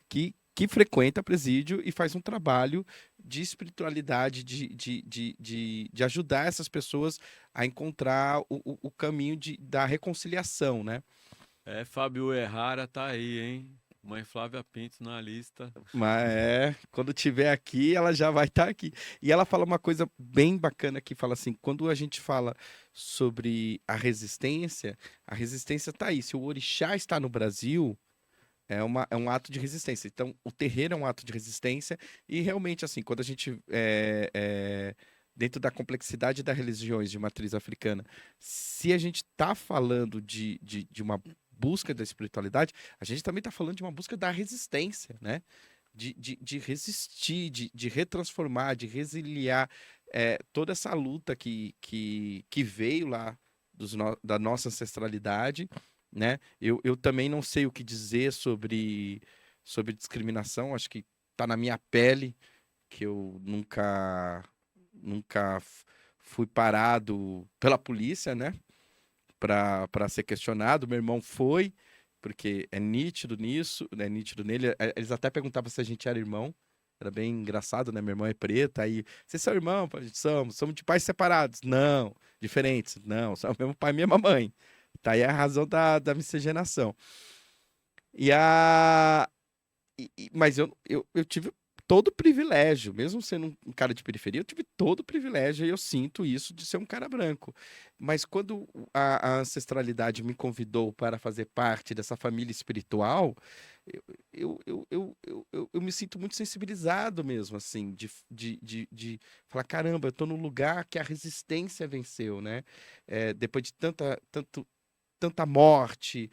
que frequenta presídio e faz um trabalho de espiritualidade, de ajudar essas pessoas a encontrar o caminho da reconciliação, né? Fábio Errara tá aí, hein? Mãe Flávia Pinto na lista. Mas quando tiver aqui, ela já vai estar aqui. E ela fala uma coisa bem bacana que fala assim, quando a gente fala sobre a resistência tá aí. Se o orixá está no Brasil, é um ato de resistência. Então, o terreiro é um ato de resistência e realmente, assim, quando a gente dentro da complexidade das religiões de matriz africana, se a gente está falando de uma busca da espiritualidade, a gente também está falando de uma busca da resistência, né? De resistir, de retransformar, de resiliar toda essa luta que veio lá da nossa ancestralidade, né? Eu também não sei o que dizer sobre discriminação, acho que está na minha pele, que eu nunca fui parado pela polícia, né? Para ser questionado. Meu irmão foi, porque é nítido nisso, é nítido nele. Eles até perguntavam se a gente era irmão. Era bem engraçado, né? Meu irmão é preto, aí, vocês são irmão? A gente somos de pais separados. Não, diferentes. Não, são o mesmo pai e mesma mãe. Tá aí a razão da miscigenação. Mas eu tive todo o privilégio, mesmo sendo um cara de periferia, eu tive todo o privilégio e eu sinto isso de ser um cara branco. Mas quando a ancestralidade me convidou para fazer parte dessa família espiritual, eu me sinto muito sensibilizado mesmo, assim, de falar, caramba, eu tô no lugar que a resistência venceu, né? Depois de tanta morte,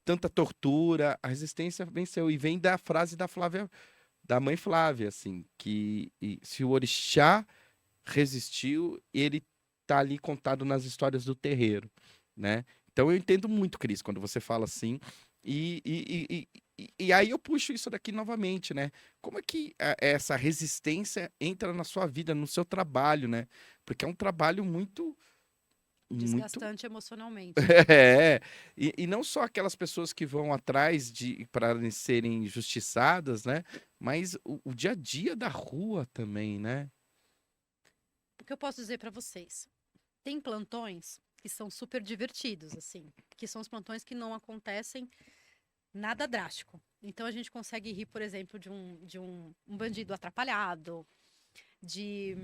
tanta tortura, a resistência venceu. E vem da frase da mãe Flávia, assim, se o orixá resistiu, ele tá ali contado nas histórias do terreiro, né? Então eu entendo muito, Cris, quando você fala assim, e aí eu puxo isso daqui novamente, né? Como é que essa resistência entra na sua vida, no seu trabalho, né? Porque é um trabalho muito Desgastante emocionalmente. é, e não só aquelas pessoas que vão atrás para serem injustiçadas, né? Mas o dia a dia da rua também, né? O que eu posso dizer para vocês? Tem plantões que são super divertidos, assim, que são os plantões que não acontecem nada drástico. Então a gente consegue rir, por exemplo, de um bandido atrapalhado, de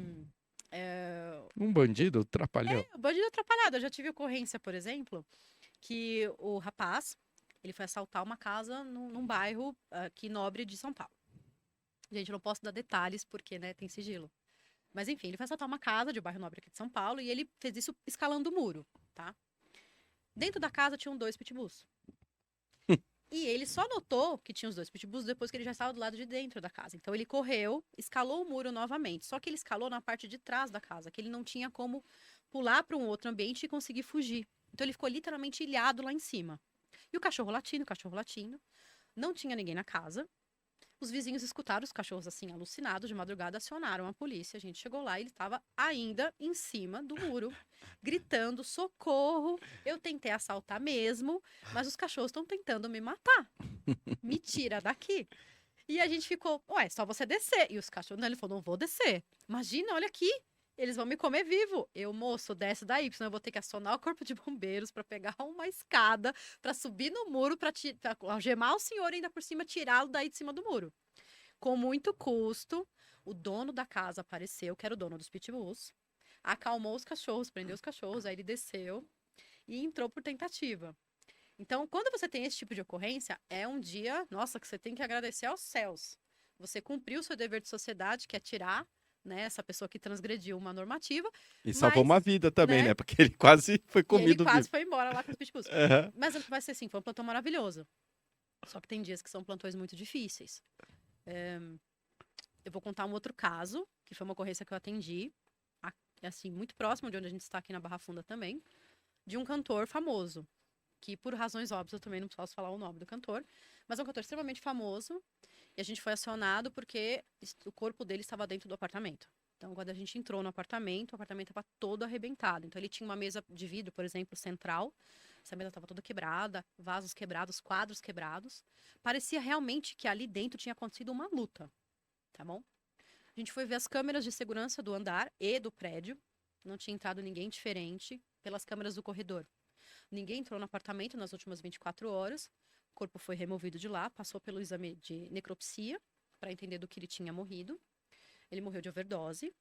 Um bandido trapalhão. bandido atrapalhado. Eu já tive ocorrência, por exemplo, que o rapaz, ele foi assaltar uma casa num bairro aqui nobre de São Paulo. Gente, eu não posso dar detalhes porque, né, tem sigilo. Mas enfim, ele foi assaltar uma casa de um bairro nobre aqui de São Paulo e ele fez isso escalando o muro, tá? Dentro da casa tinham 2 pitbulls. E ele só notou que tinha os 2 pitbulls depois que ele já estava do lado de dentro da casa. Então ele correu, escalou o muro novamente. Só que ele escalou na parte de trás da casa, que ele não tinha como pular para um outro ambiente e conseguir fugir. Então ele ficou literalmente ilhado lá em cima. E o cachorro latindo. Não tinha ninguém na casa. Os vizinhos escutaram os cachorros assim, alucinados, de madrugada, acionaram a polícia. A gente chegou lá e ele estava ainda em cima do muro, gritando: socorro! Eu tentei assaltar mesmo, mas os cachorros estão tentando me matar. Me tira daqui. E a gente ficou: ué, só você descer. E os cachorros, não, ele falou: não vou descer. Imagina, olha aqui. Eles vão me comer vivo. Eu, moço, desce daí, porque senão eu vou ter que acionar o corpo de bombeiros para pegar uma escada, para subir no muro, para algemar o senhor e ainda por cima tirá-lo daí de cima do muro. Com muito custo, o dono da casa apareceu, que era o dono dos pitbulls, acalmou os cachorros, prendeu os cachorros, aí ele desceu e entrou por tentativa. Então, quando você tem esse tipo de ocorrência, é um dia, nossa, que você tem que agradecer aos céus. Você cumpriu o seu dever de sociedade, que é tirar, né, essa pessoa que transgrediu uma normativa. E salvou Mas, uma vida também, né? né? Porque ele quase foi E ele comido quase vivo. foi embora lá com os pitbulls. Aham. Mas vai ser assim, foi um plantão maravilhoso. Só que tem dias que são plantões muito difíceis. Eu vou contar um outro caso, que foi uma ocorrência que eu atendi, assim, muito próximo de onde a gente está aqui na Barra Funda também, de um cantor famoso, que por razões óbvias eu também não posso falar o nome do cantor, mas é um cantor extremamente famoso, e a gente foi acionado porque o corpo dele estava dentro do apartamento. Então, quando a gente entrou no apartamento, o apartamento estava todo arrebentado. Então, ele tinha uma mesa de vidro, por exemplo, central. Essa mesa estava toda quebrada, vasos quebrados, quadros quebrados. Parecia realmente que ali dentro tinha acontecido uma luta, tá bom? A gente foi ver as câmeras de segurança do andar e do prédio. Não tinha entrado ninguém diferente pelas câmeras do corredor. Ninguém entrou no apartamento nas últimas 24 horas. O corpo foi removido de lá, passou pelo exame de necropsia para entender do que ele tinha morrido. Ele morreu de overdose.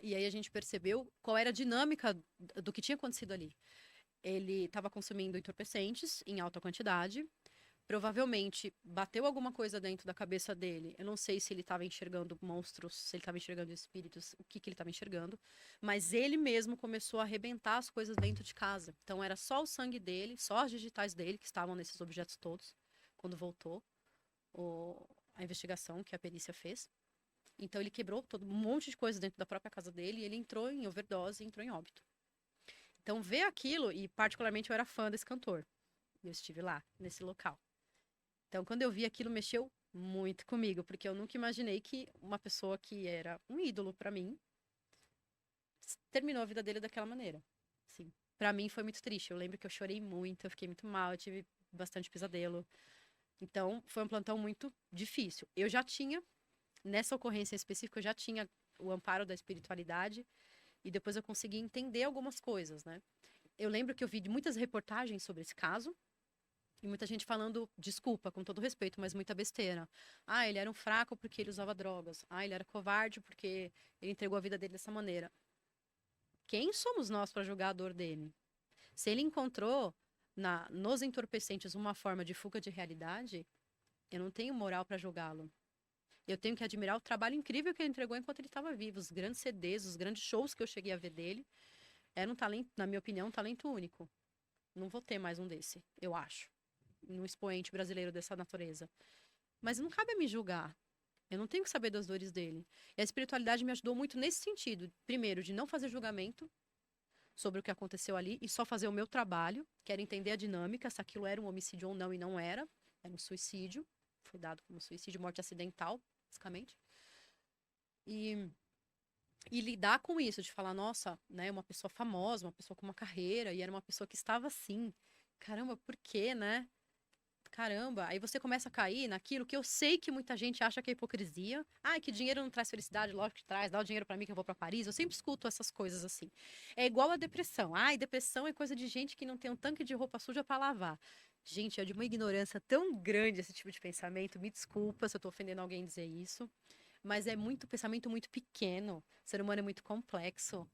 E aí a gente percebeu qual era a dinâmica do que tinha acontecido ali. Ele estava consumindo entorpecentes em alta quantidade. Provavelmente bateu alguma coisa dentro da cabeça dele. Eu não sei se ele estava enxergando monstros, se ele estava enxergando espíritos, o que ele estava enxergando. Mas ele mesmo começou a arrebentar as coisas dentro de casa. Então era só o sangue dele, só as digitais dele que estavam nesses objetos todos, quando voltou a investigação que a perícia fez. Então ele quebrou um monte de coisa dentro da própria casa dele e ele entrou em overdose, entrou em óbito. Então ver aquilo, e particularmente eu era fã desse cantor. E eu estive lá, nesse local. Então, quando eu vi aquilo, mexeu muito comigo, porque eu nunca imaginei que uma pessoa que era um ídolo pra mim terminou a vida dele daquela maneira. Sim, para mim foi muito triste. Eu lembro que eu chorei muito, eu fiquei muito mal, eu tive bastante pesadelo. Então, foi um plantão muito difícil. Eu já tinha, nessa ocorrência específica, eu já tinha o amparo da espiritualidade e depois eu consegui entender algumas coisas, né? Eu lembro que eu vi muitas reportagens sobre esse caso. E muita gente falando, desculpa, com todo respeito, mas muita besteira. Ah, ele era um fraco porque ele usava drogas. Ah, ele era covarde porque ele entregou a vida dele dessa maneira. Quem somos nós para julgar a dor dele? Se ele encontrou nos entorpecentes uma forma de fuga de realidade, eu não tenho moral para julgá-lo. Eu tenho que admirar o trabalho incrível que ele entregou enquanto ele estava vivo. Os grandes CDs, os grandes shows que eu cheguei a ver dele. Era um talento, na minha opinião, um talento único. Não vou ter mais um desse, eu acho. Um expoente brasileiro dessa natureza. Mas não cabe a me julgar. Eu não tenho que saber das dores dele. E a espiritualidade me ajudou muito nesse sentido. Primeiro, de não fazer julgamento sobre o que aconteceu ali e só fazer o meu trabalho, que era entender a dinâmica, se aquilo era um homicídio ou não, e não era. Era um suicídio. Foi dado como suicídio, morte acidental, basicamente. E lidar com isso, de falar, nossa, né, uma pessoa famosa, uma pessoa com uma carreira, e era uma pessoa que estava assim. Caramba, por quê, né? Caramba, aí você começa a cair naquilo que eu sei que muita gente acha que é hipocrisia. Ah, que dinheiro não traz felicidade, lógico que traz, dá o dinheiro pra mim que eu vou pra Paris. Eu sempre escuto essas coisas assim. É igual a depressão. Ah, depressão é coisa de gente que não tem um tanque de roupa suja pra lavar. Gente, é de uma ignorância tão grande esse tipo de pensamento. Me desculpa se eu tô ofendendo alguém dizer isso, mas é muito pensamento muito pequeno. O ser humano é muito complexo.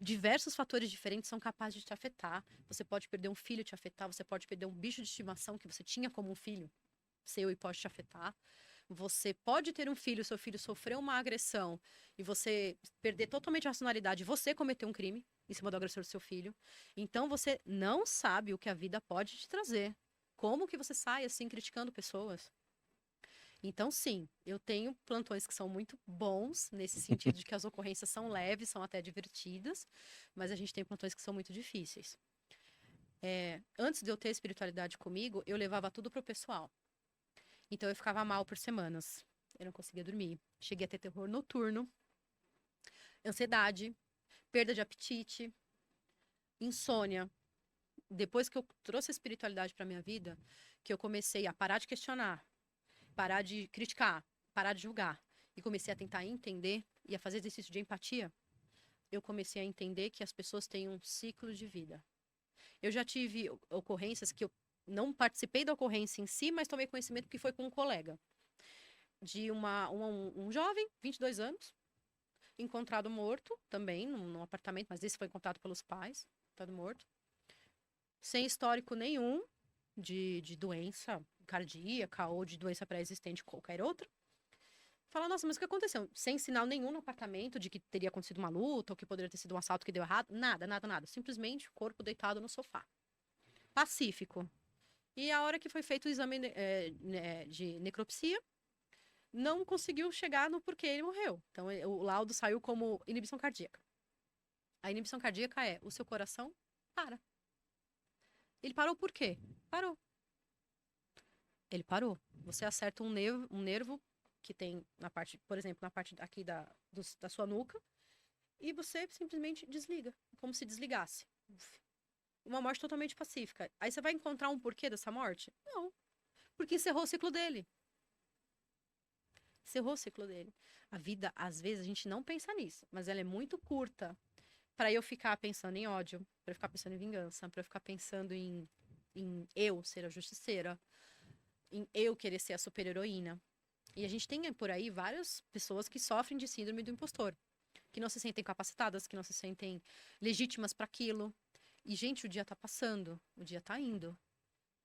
Diversos fatores diferentes são capazes de te afetar. Você pode perder um filho e te afetar, você pode perder um bicho de estimação que você tinha como um filho seu e pode te afetar. Você pode ter um filho, seu filho sofreu uma agressão e você perder totalmente a racionalidade, você cometer um crime em cima do agressor do seu filho. Então você não sabe o que a vida pode te trazer. Como que você sai assim criticando pessoas? Então, sim, eu tenho plantões que são muito bons, nesse sentido de que as ocorrências são leves, são até divertidas, mas a gente tem plantões que são muito difíceis. Antes de eu ter espiritualidade comigo, eu levava tudo pro pessoal. Então, eu ficava mal por semanas. Eu não conseguia dormir. Cheguei a ter terror noturno, ansiedade, perda de apetite, insônia. Depois que eu trouxe a espiritualidade para minha vida, que eu comecei a parar de questionar, parar de criticar, parar de julgar. E comecei a tentar entender e a fazer exercício de empatia. Eu comecei a entender que as pessoas têm um ciclo de vida. Eu já tive ocorrências que eu não participei da ocorrência em si, mas tomei conhecimento que foi com um colega. De um jovem, 22 anos, encontrado morto também, num apartamento, mas esse foi encontrado pelos pais, encontrado morto. Sem histórico nenhum de doença cardíaca ou de doença pré-existente qualquer outra. Fala, nossa, mas o que aconteceu? Sem sinal nenhum no apartamento de que teria acontecido uma luta ou que poderia ter sido um assalto que deu errado. Nada, nada, nada. Simplesmente o corpo deitado no sofá. Pacífico. E a hora que foi feito o exame de necropsia, não conseguiu chegar no porquê ele morreu. Então, o laudo saiu como inibição cardíaca. A inibição cardíaca é o seu coração para. Ele parou por quê? Parou. Ele parou. Você acerta um nervo que tem na parte, por exemplo, na parte aqui da sua nuca, e você simplesmente desliga, como se desligasse. Uma morte totalmente pacífica. Aí você vai encontrar um porquê dessa morte? Não. Porque encerrou o ciclo dele. Encerrou o ciclo dele. A vida, às vezes, a gente não pensa nisso, mas ela é muito curta. pra eu ficar pensando em ódio, pra eu ficar pensando em vingança, pra eu ficar pensando em eu ser a justiceira, em eu querer ser a super-heroína. E a gente tem por aí várias pessoas que sofrem de síndrome do impostor, que não se sentem capacitadas, que não se sentem legítimas para aquilo. E, gente, o dia tá passando, o dia tá indo.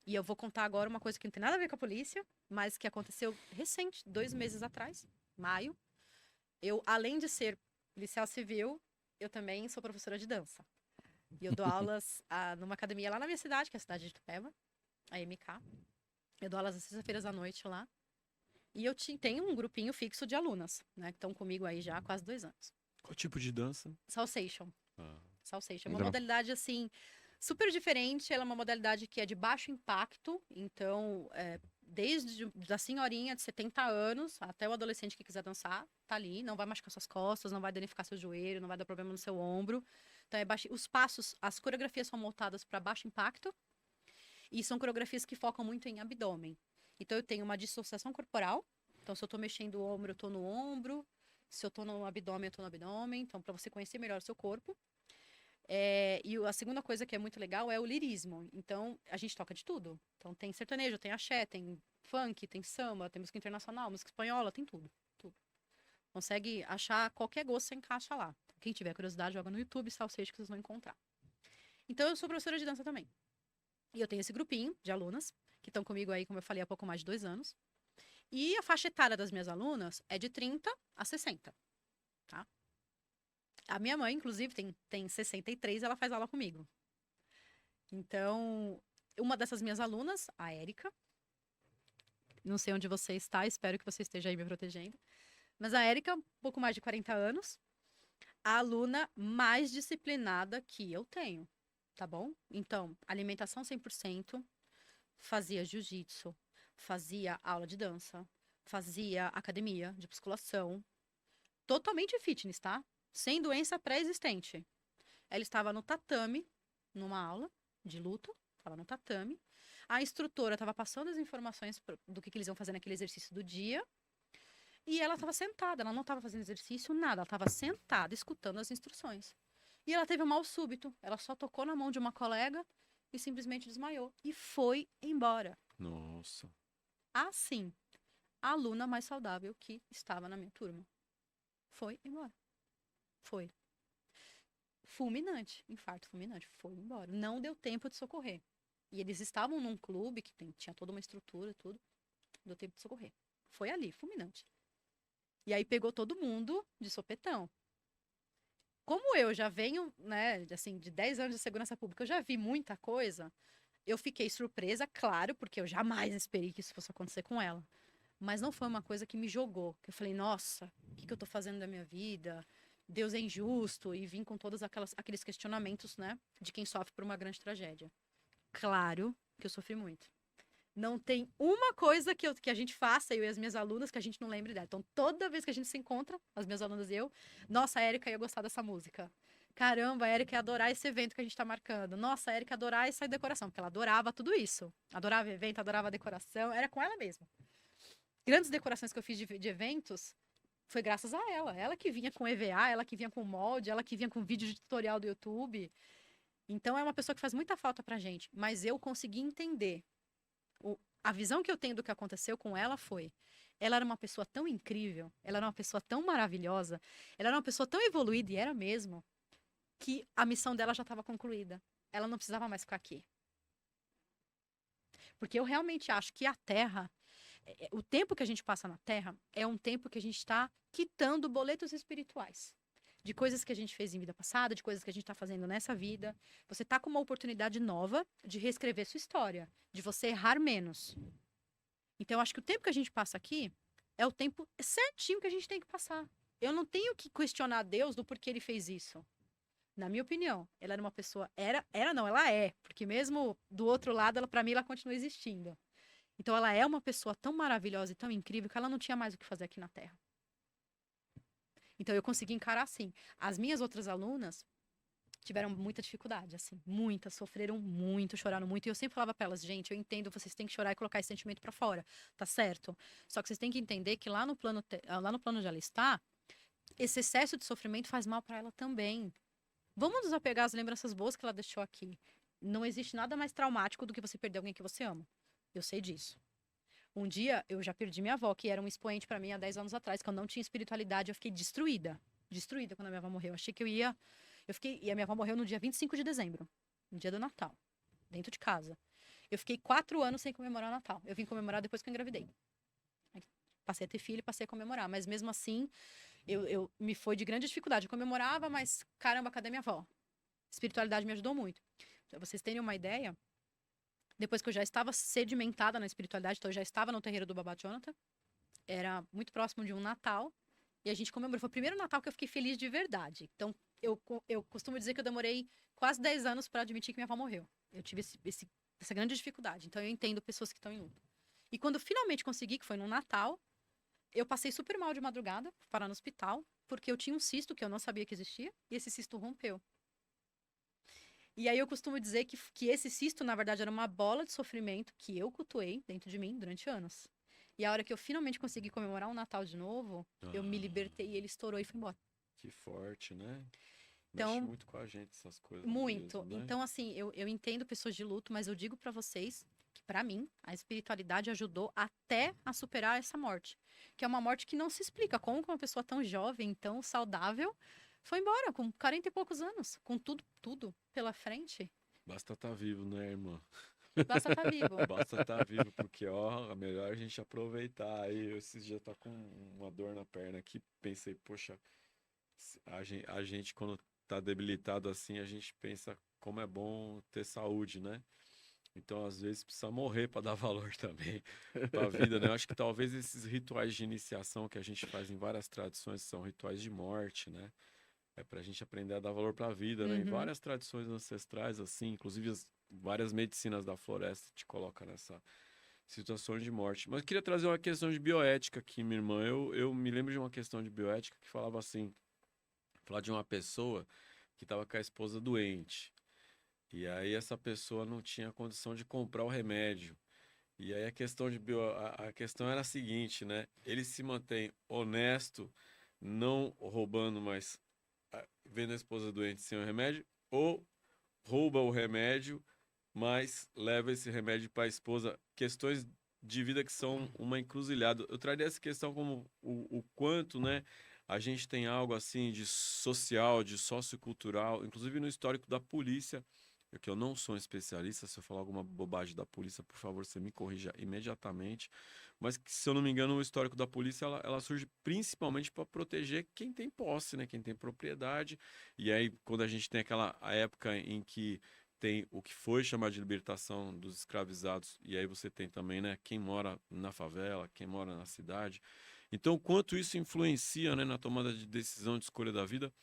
E eu vou contar agora uma coisa que não tem nada a ver com a polícia, mas que aconteceu recente, 2 meses atrás, maio. Eu, além de ser policial civil, eu também sou professora de dança. E eu dou aulas numa academia lá na minha cidade, que é a cidade de Itupeva, a MK. Eu dou aulas às sextas-feiras à noite lá. E eu tenho um grupinho fixo de alunas, né? Que estão comigo aí já há quase 2 anos. Qual tipo de dança? Salsation. Ah, Salsation. É uma Legal. modalidade, assim, super diferente. Ela é uma modalidade que é de baixo impacto. Então, desde da senhorinha de 70 anos até o adolescente que quiser dançar, tá ali. Não vai machucar suas costas, não vai danificar seu joelho, não vai dar problema no seu ombro. Então, os passos, as coreografias são montadas para baixo impacto. E são coreografias que focam muito em abdômen. Então, eu tenho uma dissociação corporal. Então, se eu tô mexendo o ombro, eu tô no ombro. Se eu tô no abdômen, eu tô no abdômen. Então, para você conhecer melhor o seu corpo. E a segunda coisa que é muito legal é o lirismo. Então, a gente toca de tudo. Então, tem sertanejo, tem axé, tem funk, tem samba, tem música internacional, música espanhola, tem tudo. Tudo. Consegue achar qualquer gosto, você encaixa lá. Quem tiver curiosidade, joga no YouTube, Salsation, que vocês vão encontrar. Então, eu sou professora de dança também. E eu tenho esse grupinho de alunas, que estão comigo aí, como eu falei, há pouco mais de 2 anos. E a faixa etária das minhas alunas é de 30 a 60, tá? A minha mãe, inclusive, tem 63, ela faz aula comigo. Então, uma dessas minhas alunas, a Érica, não sei onde você está, espero que você esteja aí me protegendo, mas a Érica, um pouco mais de 40 anos, a aluna mais disciplinada que eu tenho, tá bom? Então, alimentação 100%, fazia jiu-jitsu, fazia aula de dança, fazia academia de musculação, totalmente fitness, tá? Sem doença pré-existente. Ela estava no tatame, numa aula de luta, estava no tatame. A instrutora estava passando as informações do que eles iam fazer naquele exercício do dia. E ela estava sentada, ela não estava fazendo exercício, nada. Ela estava sentada, escutando as instruções. E ela teve um mal súbito. Ela só tocou na mão de uma colega e simplesmente desmaiou. E foi embora. nossa. Assim, a aluna mais saudável que estava na minha turma. Foi embora. Foi. Fulminante, infarto fulminante, foi embora. Não deu tempo de socorrer. E eles estavam num clube que tinha toda uma estrutura e tudo. Não deu tempo de socorrer. Foi ali, fulminante. E aí pegou todo mundo de sopetão. Como eu já venho, né, assim, de 10 anos de segurança pública, eu já vi muita coisa, eu fiquei surpresa, claro, porque eu jamais esperei que isso fosse acontecer com ela. Mas não foi uma coisa que me jogou. Que eu falei, nossa, o que eu tô fazendo da minha vida? Deus é injusto. E vim com todos aqueles questionamentos, né? De quem sofre por uma grande tragédia. Claro que eu sofri muito. Não tem uma coisa que a gente faça, eu e as minhas alunas, que a gente não lembre dela. Então, toda vez que a gente se encontra, as minhas alunas e eu, nossa, a Érica ia gostar dessa música. Caramba, a Érica ia adorar esse evento que a gente tá marcando. Nossa, a Érica ia adorar essa decoração, porque ela adorava tudo isso. Adorava evento, adorava decoração, era com ela mesma. Grandes decorações que eu fiz de eventos, foi graças a ela. Ela que vinha com EVA, ela que vinha com molde, ela que vinha com vídeo de tutorial do YouTube. Então, é uma pessoa que faz muita falta pra gente. Mas eu consegui entender. A visão que eu tenho do que aconteceu com ela foi: ela era uma pessoa tão incrível, ela era uma pessoa tão maravilhosa, ela era uma pessoa tão evoluída, e era mesmo, que a missão dela já estava concluída. Ela não precisava mais ficar aqui. Porque eu realmente acho que a Terra, o tempo que a gente passa na Terra, é um tempo que a gente está quitando boletos espirituais. De coisas que a gente fez em vida passada, de coisas que a gente está fazendo nessa vida. Você está com uma oportunidade nova de reescrever sua história, de você errar menos. Então, eu acho que o tempo que a gente passa aqui é o tempo certinho que a gente tem que passar. Eu não tenho que questionar Deus do porquê ele fez isso. Na minha opinião, ela era uma pessoa... Ela é. Porque mesmo do outro lado, para mim, ela continua existindo. Então, ela é uma pessoa tão maravilhosa e tão incrível que ela não tinha mais o que fazer aqui na Terra. Então, eu consegui encarar assim. As minhas outras alunas tiveram muita dificuldade, assim. Muitas, sofreram muito, choraram muito. E eu sempre falava pra elas, gente, eu entendo, vocês têm que chorar e colocar esse sentimento pra fora. Tá certo? Só que vocês têm que entender que lá no plano onde ela está, esse excesso de sofrimento faz mal pra ela também. Vamos nos apegar às lembranças boas que ela deixou aqui. Não existe nada mais traumático do que você perder alguém que você ama. Eu sei disso. Um dia, eu já perdi minha avó, que era um expoente pra mim há 10 anos atrás, que eu não tinha espiritualidade, eu fiquei destruída. Destruída quando a minha avó morreu. Eu achei que eu ia... E a minha avó morreu no dia 25 de dezembro, no dia do Natal, dentro de casa. Eu fiquei 4 anos sem comemorar o Natal. Eu vim comemorar depois que eu engravidei. Aí passei a ter filho e passei a comemorar. Mas mesmo assim, eu me foi de grande dificuldade. Eu comemorava, mas caramba, cadê minha avó? Espiritualidade me ajudou muito. Pra vocês terem uma ideia, depois que eu já estava sedimentada na espiritualidade, então eu já estava no terreiro do Babá Jonathan, era muito próximo de um Natal, e a gente comemorou. Foi o primeiro Natal que eu fiquei feliz de verdade. Então, eu costumo dizer que eu demorei quase 10 anos para admitir que minha avó morreu. Eu tive essa grande dificuldade. Então, eu entendo pessoas que estão em luto. E quando finalmente consegui, que foi no Natal, eu passei super mal de madrugada, fui parar no hospital, porque eu tinha um cisto que eu não sabia que existia, e esse cisto rompeu. E aí eu costumo dizer que esse cisto, na verdade, era uma bola de sofrimento que eu cultuei dentro de mim durante anos. E a hora que eu finalmente consegui comemorar um Natal de novo, eu me libertei e ele estourou e foi embora. Que forte, né? Então, Mexe muito com a gente essas coisas muito. mesmo, né? Então, assim, eu entendo pessoas de luto, mas eu digo pra vocês que, pra mim, a espiritualidade ajudou até a superar essa morte. Que é uma morte que não se explica. Como que uma pessoa tão jovem, tão saudável, foi embora com 40 e poucos anos, com tudo pela frente. Basta estar vivo, né, irmã? Basta estar vivo. Basta estar vivo, porque, ó, é melhor a gente aproveitar. Aí, eu esses dias tá com uma dor na perna aqui, pensei, poxa, a gente quando tá debilitado assim, a gente pensa como é bom ter saúde, né? Então, às vezes, precisa morrer para dar valor também para a vida, né? Eu acho que talvez esses rituais de iniciação que a gente faz em várias tradições são rituais de morte, né? É para a gente aprender a dar valor para a vida, né? Em Uhum. várias tradições ancestrais, assim, inclusive várias medicinas da floresta te colocam nessa situação de morte. Mas eu queria trazer uma questão de bioética aqui, minha irmã. Eu me lembro de uma questão de bioética que falava assim, falar de uma pessoa que estava com a esposa doente. E aí essa pessoa não tinha condição de comprar o remédio. E aí a questão era a seguinte, né? Ele se mantém honesto, não roubando, mas vendo a esposa doente sem o remédio, ou rouba o remédio, mas leva esse remédio para a esposa. Questões de vida que são uma encruzilhada. Eu traria essa questão como o quanto, né? A gente tem algo assim de social, de sociocultural, inclusive no histórico da polícia, que eu não sou um especialista, se eu falar alguma bobagem da polícia, por favor, você me corrija imediatamente. Mas, se eu não me engano, o histórico da polícia, ela surge principalmente para proteger quem tem posse, né? Quem tem propriedade. E aí, quando a gente tem aquela época em que tem o que foi chamado de libertação dos escravizados, e aí você tem também, né, quem mora na favela, quem mora na cidade. Então, quanto isso influencia, né, na tomada de decisão de escolha da vida,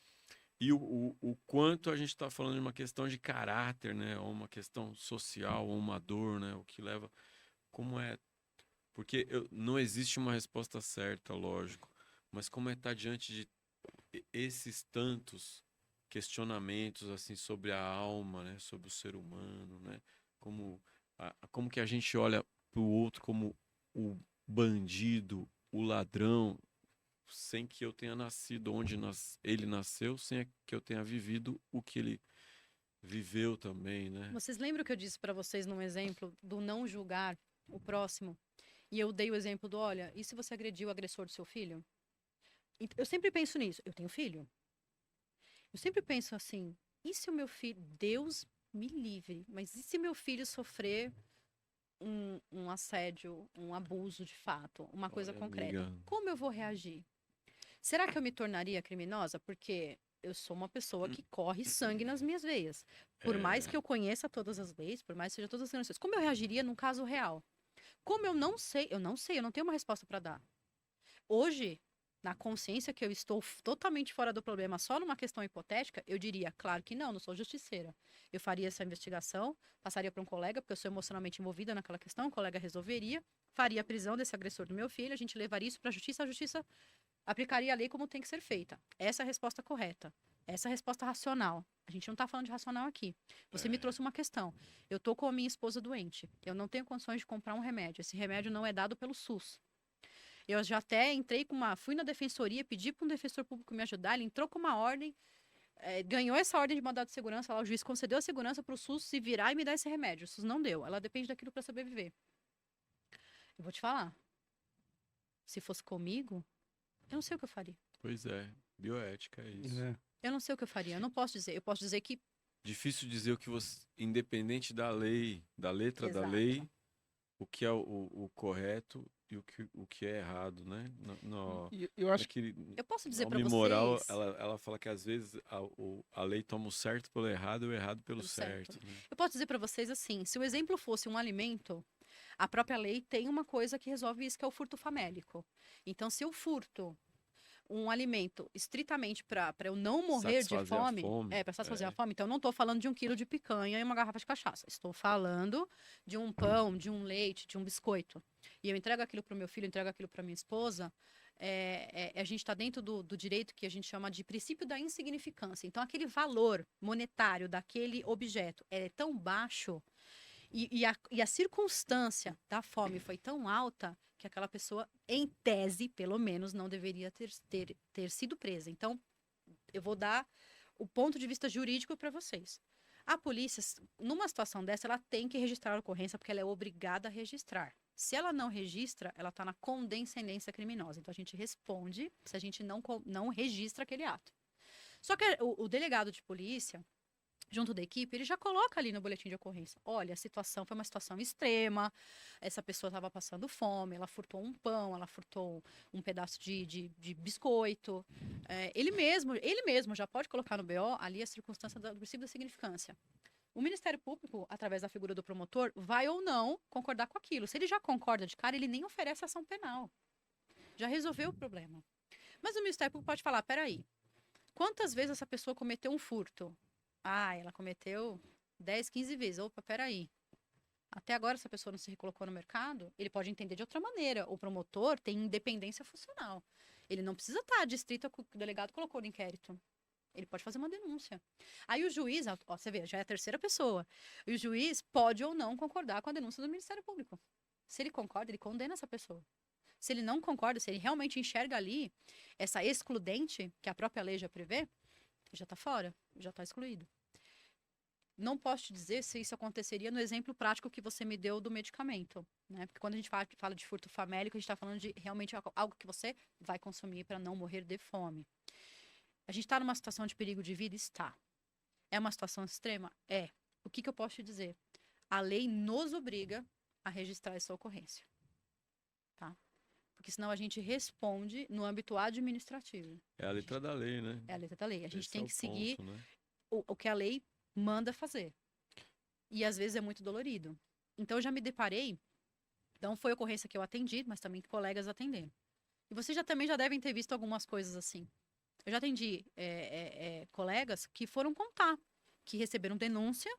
e o quanto a gente está falando de uma questão de caráter, né, ou uma questão social, ou uma dor, né, o que leva, como é, porque não existe uma resposta certa, lógico, mas como é estar diante de esses tantos questionamentos assim sobre a alma, né, sobre o ser humano, né, como que a gente olha para o outro como o bandido, o ladrão, sem que eu tenha nascido onde ele nasceu, sem que eu tenha vivido o que ele viveu também, né? Vocês lembram que eu disse para vocês num exemplo do não julgar o próximo? E eu dei o exemplo do, olha, e se você agrediu o agressor do seu filho? Eu sempre penso nisso. Eu tenho filho. Eu sempre penso assim, e se o meu filho, Deus me livre, mas e se meu filho sofrer um assédio, um abuso de fato, uma coisa Olha, concreta? amiga, Como eu vou reagir? Será que eu me tornaria criminosa? Porque eu sou uma pessoa que corre sangue nas minhas veias. Por mais é, que eu conheça todas as leis, por mais que seja todas as garantias, como eu reagiria num caso real? Como eu não sei, eu não tenho uma resposta para dar. Hoje, na consciência que eu estou totalmente fora do problema, só numa questão hipotética, eu diria, claro que não sou justiceira. Eu faria essa investigação, passaria para um colega, porque eu sou emocionalmente envolvida naquela questão, o colega resolveria, faria a prisão desse agressor do meu filho, a gente levaria isso para a justiça aplicaria a lei como tem que ser feita. Essa é a resposta correta. Essa é a resposta racional. A gente não está falando de racional aqui. Você me trouxe uma questão. Eu estou com a minha esposa doente. Eu não tenho condições de comprar um remédio. Esse remédio não é dado pelo SUS. Eu já até entrei com fui na defensoria, pedi para um defensor público me ajudar. Ele entrou com uma ordem ganhou essa ordem de mandado de segurança, lá o juiz concedeu a segurança para o SUS se virar e me dar esse remédio. O SUS não deu. Ela depende daquilo para sobreviver. Eu vou te falar. Se fosse comigo, eu não sei o que eu faria. Pois é, bioética é isso. É. Eu não sei o que eu faria. Eu não posso dizer. Eu posso dizer que Difícil dizer o que você, independente da lei, da letra da Exato. lei, o que é o correto e o que é errado, né? E eu acho que eu posso dizer a para moral, vocês. ela fala que às vezes a lei toma o certo pelo errado e o errado pelo Pelo certo. certo, né? Eu posso dizer para vocês assim, se o exemplo fosse um alimento, a própria lei tem uma coisa que resolve isso, que é o furto famélico. Então, se eu furto um alimento estritamente para eu não morrer de Satisfazer a fome, fome, para satisfazer a é. fome, então eu não estou falando de 1 quilo de picanha e uma garrafa de cachaça. Estou falando de um pão, de um leite, de um biscoito. E eu entrego aquilo para o meu filho, entrego aquilo para minha esposa. A gente está dentro do direito que a gente chama de princípio da insignificância. Então, aquele valor monetário daquele objeto é tão baixo e a circunstância da fome foi tão alta que aquela pessoa, em tese, pelo menos, não deveria ter sido presa. Então, eu vou dar o ponto de vista jurídico para vocês. A polícia, numa situação dessa, ela tem que registrar a ocorrência porque ela é obrigada a registrar. Se ela não registra, ela está na condescendência criminosa. Então, a gente responde se a gente não registra aquele ato. Só que o delegado de polícia, junto da equipe, ele já coloca ali no boletim de ocorrência. Olha, a situação foi uma situação extrema, essa pessoa estava passando fome, ela furtou um pão, ela furtou um pedaço de biscoito. Ele mesmo já pode colocar no BO ali a circunstância do princípio da significância. O Ministério Público, através da figura do promotor, vai ou não concordar com aquilo. Se ele já concorda de cara, ele nem oferece ação penal. Já resolveu o problema. Mas o Ministério Público pode falar, peraí, quantas vezes essa pessoa cometeu um furto? Ah, ela cometeu 10, 15 vezes. Opa, peraí. Até agora essa pessoa não se recolocou no mercado? Ele pode entender de outra maneira. O promotor tem independência funcional. Ele não precisa estar adstrito ao que o delegado colocou no inquérito. Ele pode fazer uma denúncia. Aí o juiz, ó, você vê, já é a terceira pessoa. E o juiz pode ou não concordar com a denúncia do Ministério Público. Se ele concorda, ele condena essa pessoa. Se ele não concorda, se ele realmente enxerga ali essa excludente, que a própria lei já prevê, já está fora, já está excluído. Não posso te dizer se isso aconteceria no exemplo prático que você me deu do medicamento, né? Porque quando a gente fala de furto famélico, a gente está falando de realmente algo que você vai consumir para não morrer de fome. A gente está numa situação de perigo de vida? Está. É uma situação extrema? É. O que eu posso te dizer? A lei nos obriga a registrar essa ocorrência. Tá? Porque senão a gente responde no âmbito administrativo. É a letra da lei, né? É a letra da lei. A gente Esse tem é o que seguir ponto, né? o que a lei manda fazer. E às vezes é muito dolorido. Então eu já me deparei, não foi a ocorrência que eu atendi, mas também colegas atenderam. E vocês também já devem ter visto algumas coisas assim. Eu já atendi colegas que foram contar que receberam denúncia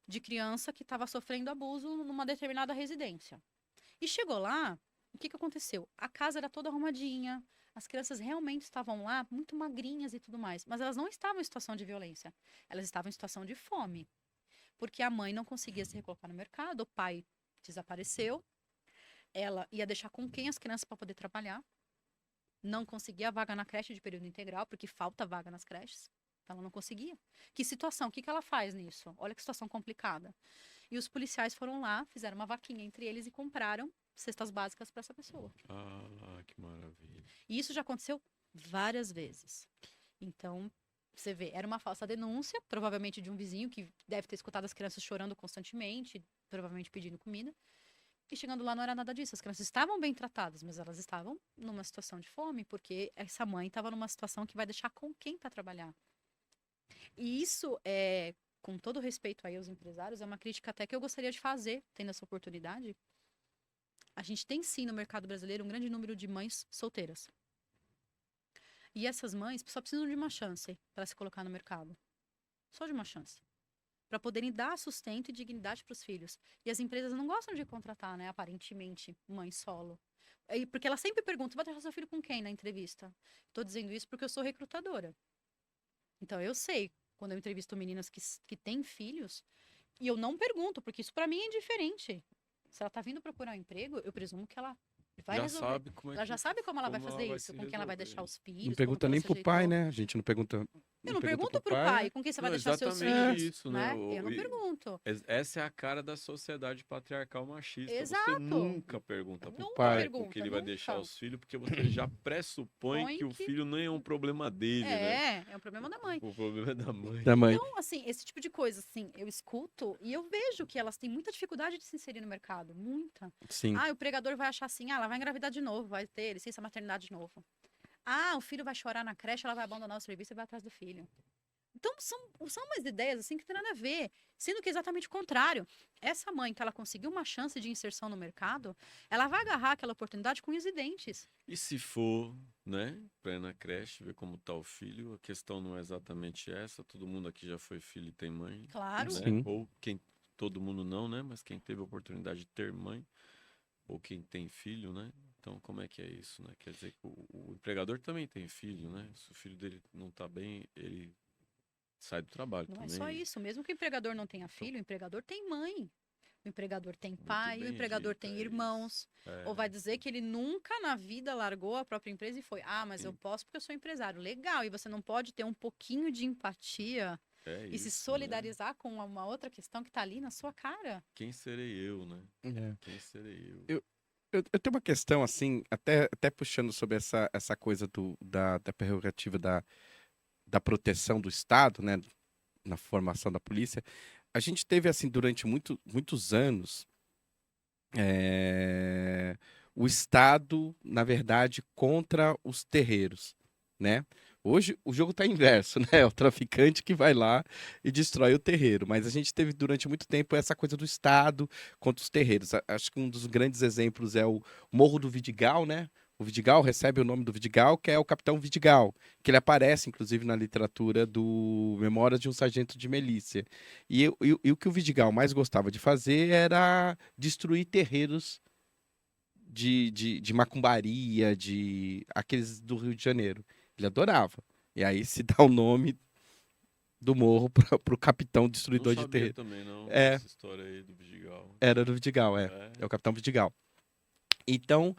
de criança que estava sofrendo abuso numa determinada residência. E chegou lá, o que aconteceu? A casa era toda arrumadinha, as crianças realmente estavam lá, muito magrinhas e tudo mais, mas elas não estavam em situação de violência, elas estavam em situação de fome, porque a mãe não conseguia se recolocar no mercado, o pai desapareceu, ela ia deixar com quem as crianças para poder trabalhar, não conseguia vaga na creche de período integral, porque falta vaga nas creches, então ela não conseguia. Que situação, o que ela faz nisso? Olha que situação complicada. E os policiais foram lá, fizeram uma vaquinha entre eles e compraram cestas básicas para essa pessoa. Ah, que maravilha. E isso já aconteceu várias vezes. Então, você vê, era uma falsa denúncia, provavelmente de um vizinho que deve ter escutado as crianças chorando constantemente, provavelmente pedindo comida. E chegando lá não era nada disso. As crianças estavam bem tratadas, mas elas estavam numa situação de fome, porque essa mãe estava numa situação que vai deixar com quem para trabalhar. E isso é, com todo respeito aí aos empresários, é uma crítica até que eu gostaria de fazer, tendo essa oportunidade. A gente tem sim no mercado brasileiro um grande número de mães solteiras. E essas mães só precisam de uma chance para se colocar no mercado. Só de uma chance. Para poderem dar sustento e dignidade para os filhos. E as empresas não gostam de contratar, né, aparentemente, mãe solo. Porque ela sempre pergunta, vai deixar seu filho com quem na entrevista? Estou dizendo isso porque eu sou recrutadora. Então eu sei, quando eu entrevisto meninas que têm filhos, e eu não pergunto, porque isso para mim é indiferente. Se ela está vindo procurar um emprego, eu presumo que ela vai resolver. Sabe como é Ela já sabe como ela vai como fazer ela vai isso, se com quem ela vai resolver. deixar os filhos. Não pergunta como que nem ela se pro pai, ajeitou. né? A gente não pergunta Eu não pergunta pergunto pro pro pai né? com quem você vai Não, deixar seus exatamente filhos, isso, né? né? Eu não pergunto. Essa é a cara da sociedade patriarcal machista. Você Exato. nunca pergunta pro Nunca pai pergunta, com que ele vai deixar nunca. os filhos, porque você já pressupõe Põe que o que filho nem é um problema dele, né? é um problema da mãe. O problema é da mãe. Da mãe. Então, assim, esse tipo de coisa, assim, eu escuto e eu vejo que elas têm muita dificuldade de se inserir no mercado, muita. Sim. Ah, o pregador vai achar assim, ela vai engravidar de novo, vai ter licença maternidade de novo. Ah, o filho vai chorar na creche, ela vai abandonar o serviço e vai atrás do filho. Então, são umas ideias, assim, que não tem nada a ver. Sendo que é exatamente o contrário. Essa mãe que ela conseguiu uma chance de inserção no mercado, ela vai agarrar aquela oportunidade com unhas e dentes. E se for, né, pra ir na creche, ver como tá o filho, a questão não é exatamente essa. Todo mundo aqui já foi filho e tem mãe, Claro. né? Sim. Ou todo mundo não, né? Mas quem teve a oportunidade de ter mãe, ou quem tem filho, né? Então, como é que é isso, né? Quer dizer que o empregador também tem filho, né? Se o filho dele não tá bem, ele sai do trabalho Não é também. só isso. Mesmo que o empregador não tenha filho, o empregador tem mãe. O empregador tem Muito pai, o bem empregador dito, tem é irmãos. isso. Ou vai dizer que ele nunca na vida largou a própria empresa e foi, ah, mas eu Sim. posso porque eu sou empresário. Legal, e você não pode ter um pouquinho de empatia É e se isso, né? solidarizar com uma outra questão que tá ali na sua cara. Quem serei eu, né? É. Quem serei eu? Eu tenho uma questão, assim, até puxando sobre essa coisa da prerrogativa da proteção do Estado, né, na formação da polícia. A gente teve, assim, durante muitos anos, é, o Estado, na verdade, contra os terreiros, né? Hoje o jogo está inverso, né? É o traficante que vai lá e destrói o terreiro. Mas a gente teve durante muito tempo essa coisa do Estado contra os terreiros. Acho que um dos grandes exemplos é o Morro do Vidigal, né? O Vidigal recebe o nome do Vidigal, que é o Capitão Vidigal, que ele aparece, inclusive, na literatura do Memórias de um Sargento de Milícia. E o que o Vidigal mais gostava de fazer era destruir terreiros de macumbaria, de aqueles do Rio de Janeiro. Ele adorava. E aí se dá o nome do morro para o capitão Não destruidor de sabia terreiro. também, não, É, dessa história aí do Vidigal. era do Vidigal, é. É, É o capitão Vidigal. Então,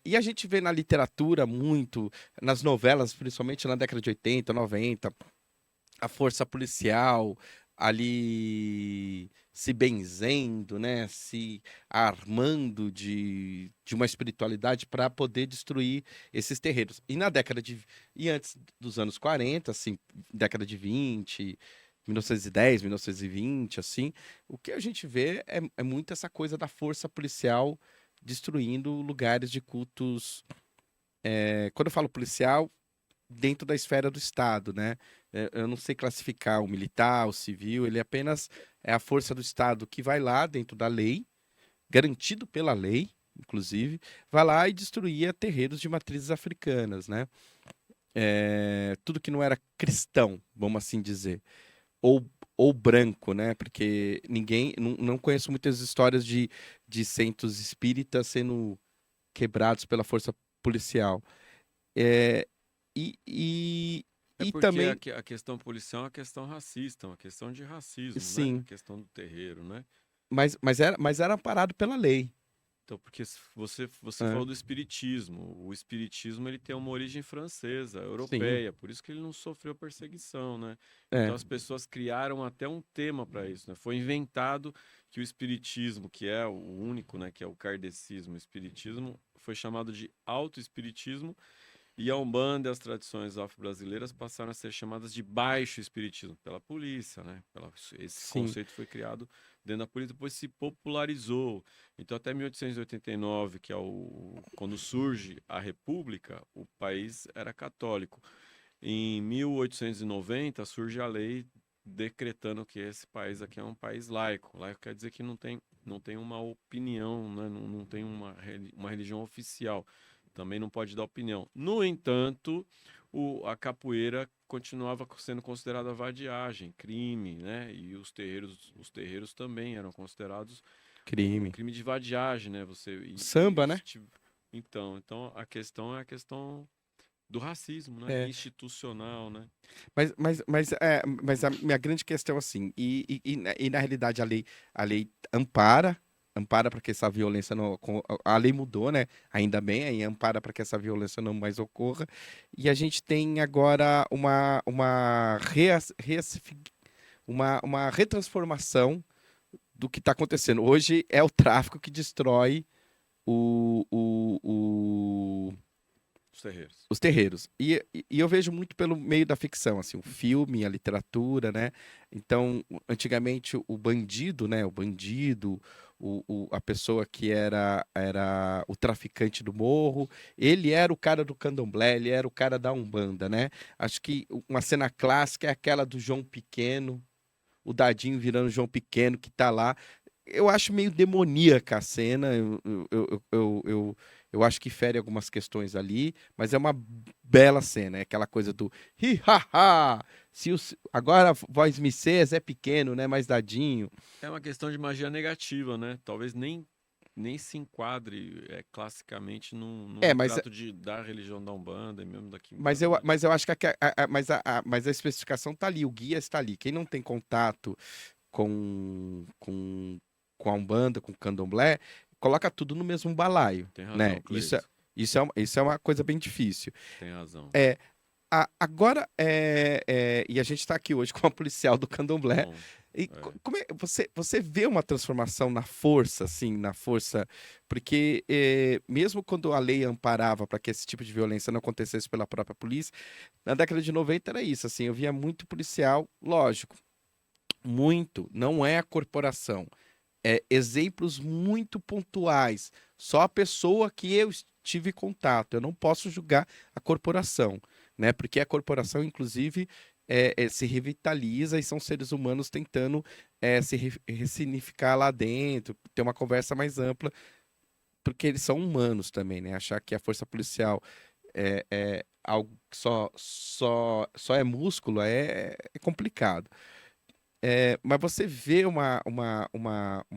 e a gente vê na literatura muito, nas novelas, principalmente na década de 80, 90, a força policial ali se benzendo, né, se armando de uma espiritualidade para poder destruir esses terreiros. E antes dos anos 40, assim, década de 20, 1910, 1920, assim, o que a gente vê é muito essa coisa da força policial destruindo lugares de cultos. Quando eu falo policial, dentro da esfera do Estado, né? Eu não sei classificar o militar, o civil, ele apenas é a força do Estado que vai lá dentro da lei, garantido pela lei, inclusive, vai lá e destruía terreiros de matrizes africanas, né? Tudo que não era cristão, vamos assim dizer, ou branco, né? Porque não conheço muitas histórias de centros espíritas sendo quebrados pela força policial. É, e, e, é e porque também, a questão policial é uma questão racista, uma questão de racismo, né? A sim, questão do terreiro, né? mas era amparado pela lei. Então, porque você É, falou do espiritismo. O espiritismo ele tem uma origem francesa, sim, europeia, por isso que ele não sofreu perseguição, né? é, Então as pessoas criaram até um tema para isso, né? Foi inventado que o espiritismo, que é o único, né, que é o kardecismo, o espiritismo, foi chamado de autoespiritismo. E a Umbanda e as tradições afro-brasileiras passaram a ser chamadas de baixo espiritismo pela polícia, né? Esse sim, conceito foi criado dentro da polícia, depois se popularizou. Então, até 1889, que é quando surge a República, o país era católico. Em 1890 surge a lei decretando que esse país aqui é um país laico. Laico quer dizer que não tem uma opinião, né? Não tem uma religião oficial. Também não pode dar opinião. No entanto, a capoeira continuava sendo considerada vadiagem, crime, né? E os terreiros também eram considerados um crime. crime de vadiagem, né? Samba, né? Então a questão é a questão do racismo, né? É, Institucional, né? mas a minha grande questão, assim, e na realidade a lei ampara, ampara para que essa violência não... A lei mudou, né? Ainda bem, aí ampara para que essa violência não mais ocorra. E a gente tem agora uma retransformação do que está acontecendo. Hoje é o tráfico que destrói o, o, o- Os terreiros. os terreiros. E eu vejo muito pelo meio da ficção, assim, o filme, a literatura, né? Então, antigamente, o bandido, né? O bandido, a pessoa que era o traficante do morro, ele era o cara do candomblé, ele era o cara da Umbanda, né? Acho que uma cena clássica é aquela do João Pequeno, o Dadinho virando João Pequeno, que tá lá. Eu acho meio demoníaca a cena, eu acho que fere algumas questões ali, mas é uma bela cena, é aquela coisa do hi ha ha, agora vós me cês é pequeno, né, mais Dadinho. É uma questão de magia negativa, né? Talvez nem se enquadre classicamente num É, mas, retrato da religião da Umbanda e mesmo da Quimbanda, né? mas eu acho que mas a especificação tá ali, o guia está ali. Quem não tem contato com, com, com a Umbanda, com o Candomblé, coloca tudo no mesmo balaio, Tem né? razão, Isso é, Cleito. isso é uma coisa bem difícil. Tem razão. É, agora, e a gente está aqui hoje com uma policial do Candomblé. Bom, E é. como é, você vê uma transformação na força, assim, na força, porque mesmo quando a lei amparava para que esse tipo de violência não acontecesse pela própria polícia, na década de 90 era isso, assim, eu via muito policial, lógico, muito, não é a corporação, exemplos muito pontuais, só a pessoa que eu tive contato, eu não posso julgar a corporação, né? Porque a corporação, inclusive, se revitaliza e são seres humanos tentando se ressignificar lá dentro, ter uma conversa mais ampla, porque eles são humanos também, né? Achar que a força policial é algo que só é músculo é complicado. Mas você vê uma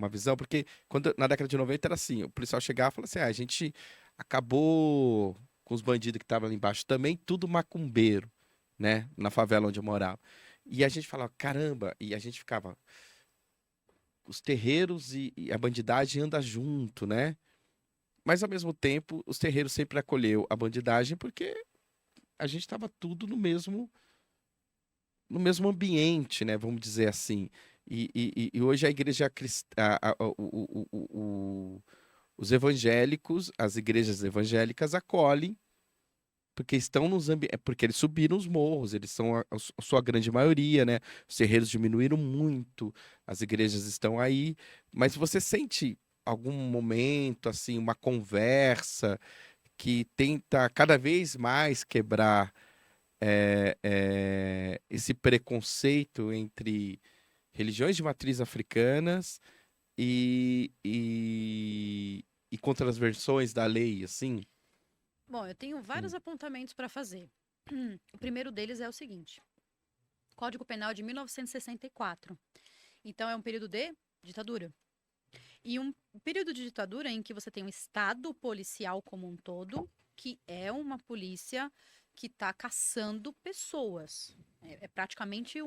visão, porque quando, na década de 90 era assim, o policial chegava e falava assim, a gente acabou com os bandidos que estavam ali embaixo também, tudo macumbeiro, né, na favela onde eu morava. E a gente falava, caramba, e a gente ficava, os terreiros e a bandidagem andam junto, né? Mas ao mesmo tempo, os terreiros sempre acolheu a bandidagem porque a gente estava tudo no mesmo ambiente, né? Vamos dizer assim. E hoje a igreja cristã, os evangélicos, as igrejas evangélicas acolhem, porque estão porque eles subiram os morros, eles são a sua grande maioria, né? Os terreiros diminuíram muito, as igrejas estão aí, mas você sente algum momento, assim, uma conversa que tenta cada vez mais quebrar esse preconceito entre religiões de matriz africanas e contra as versões da lei, assim? Bom, eu tenho vários Hum. apontamentos para fazer. O primeiro deles é o seguinte: Código Penal de 1964. Então, é um período de ditadura. E um período de ditadura em que você tem um Estado policial como um todo, que é uma polícia que está caçando pessoas. É praticamente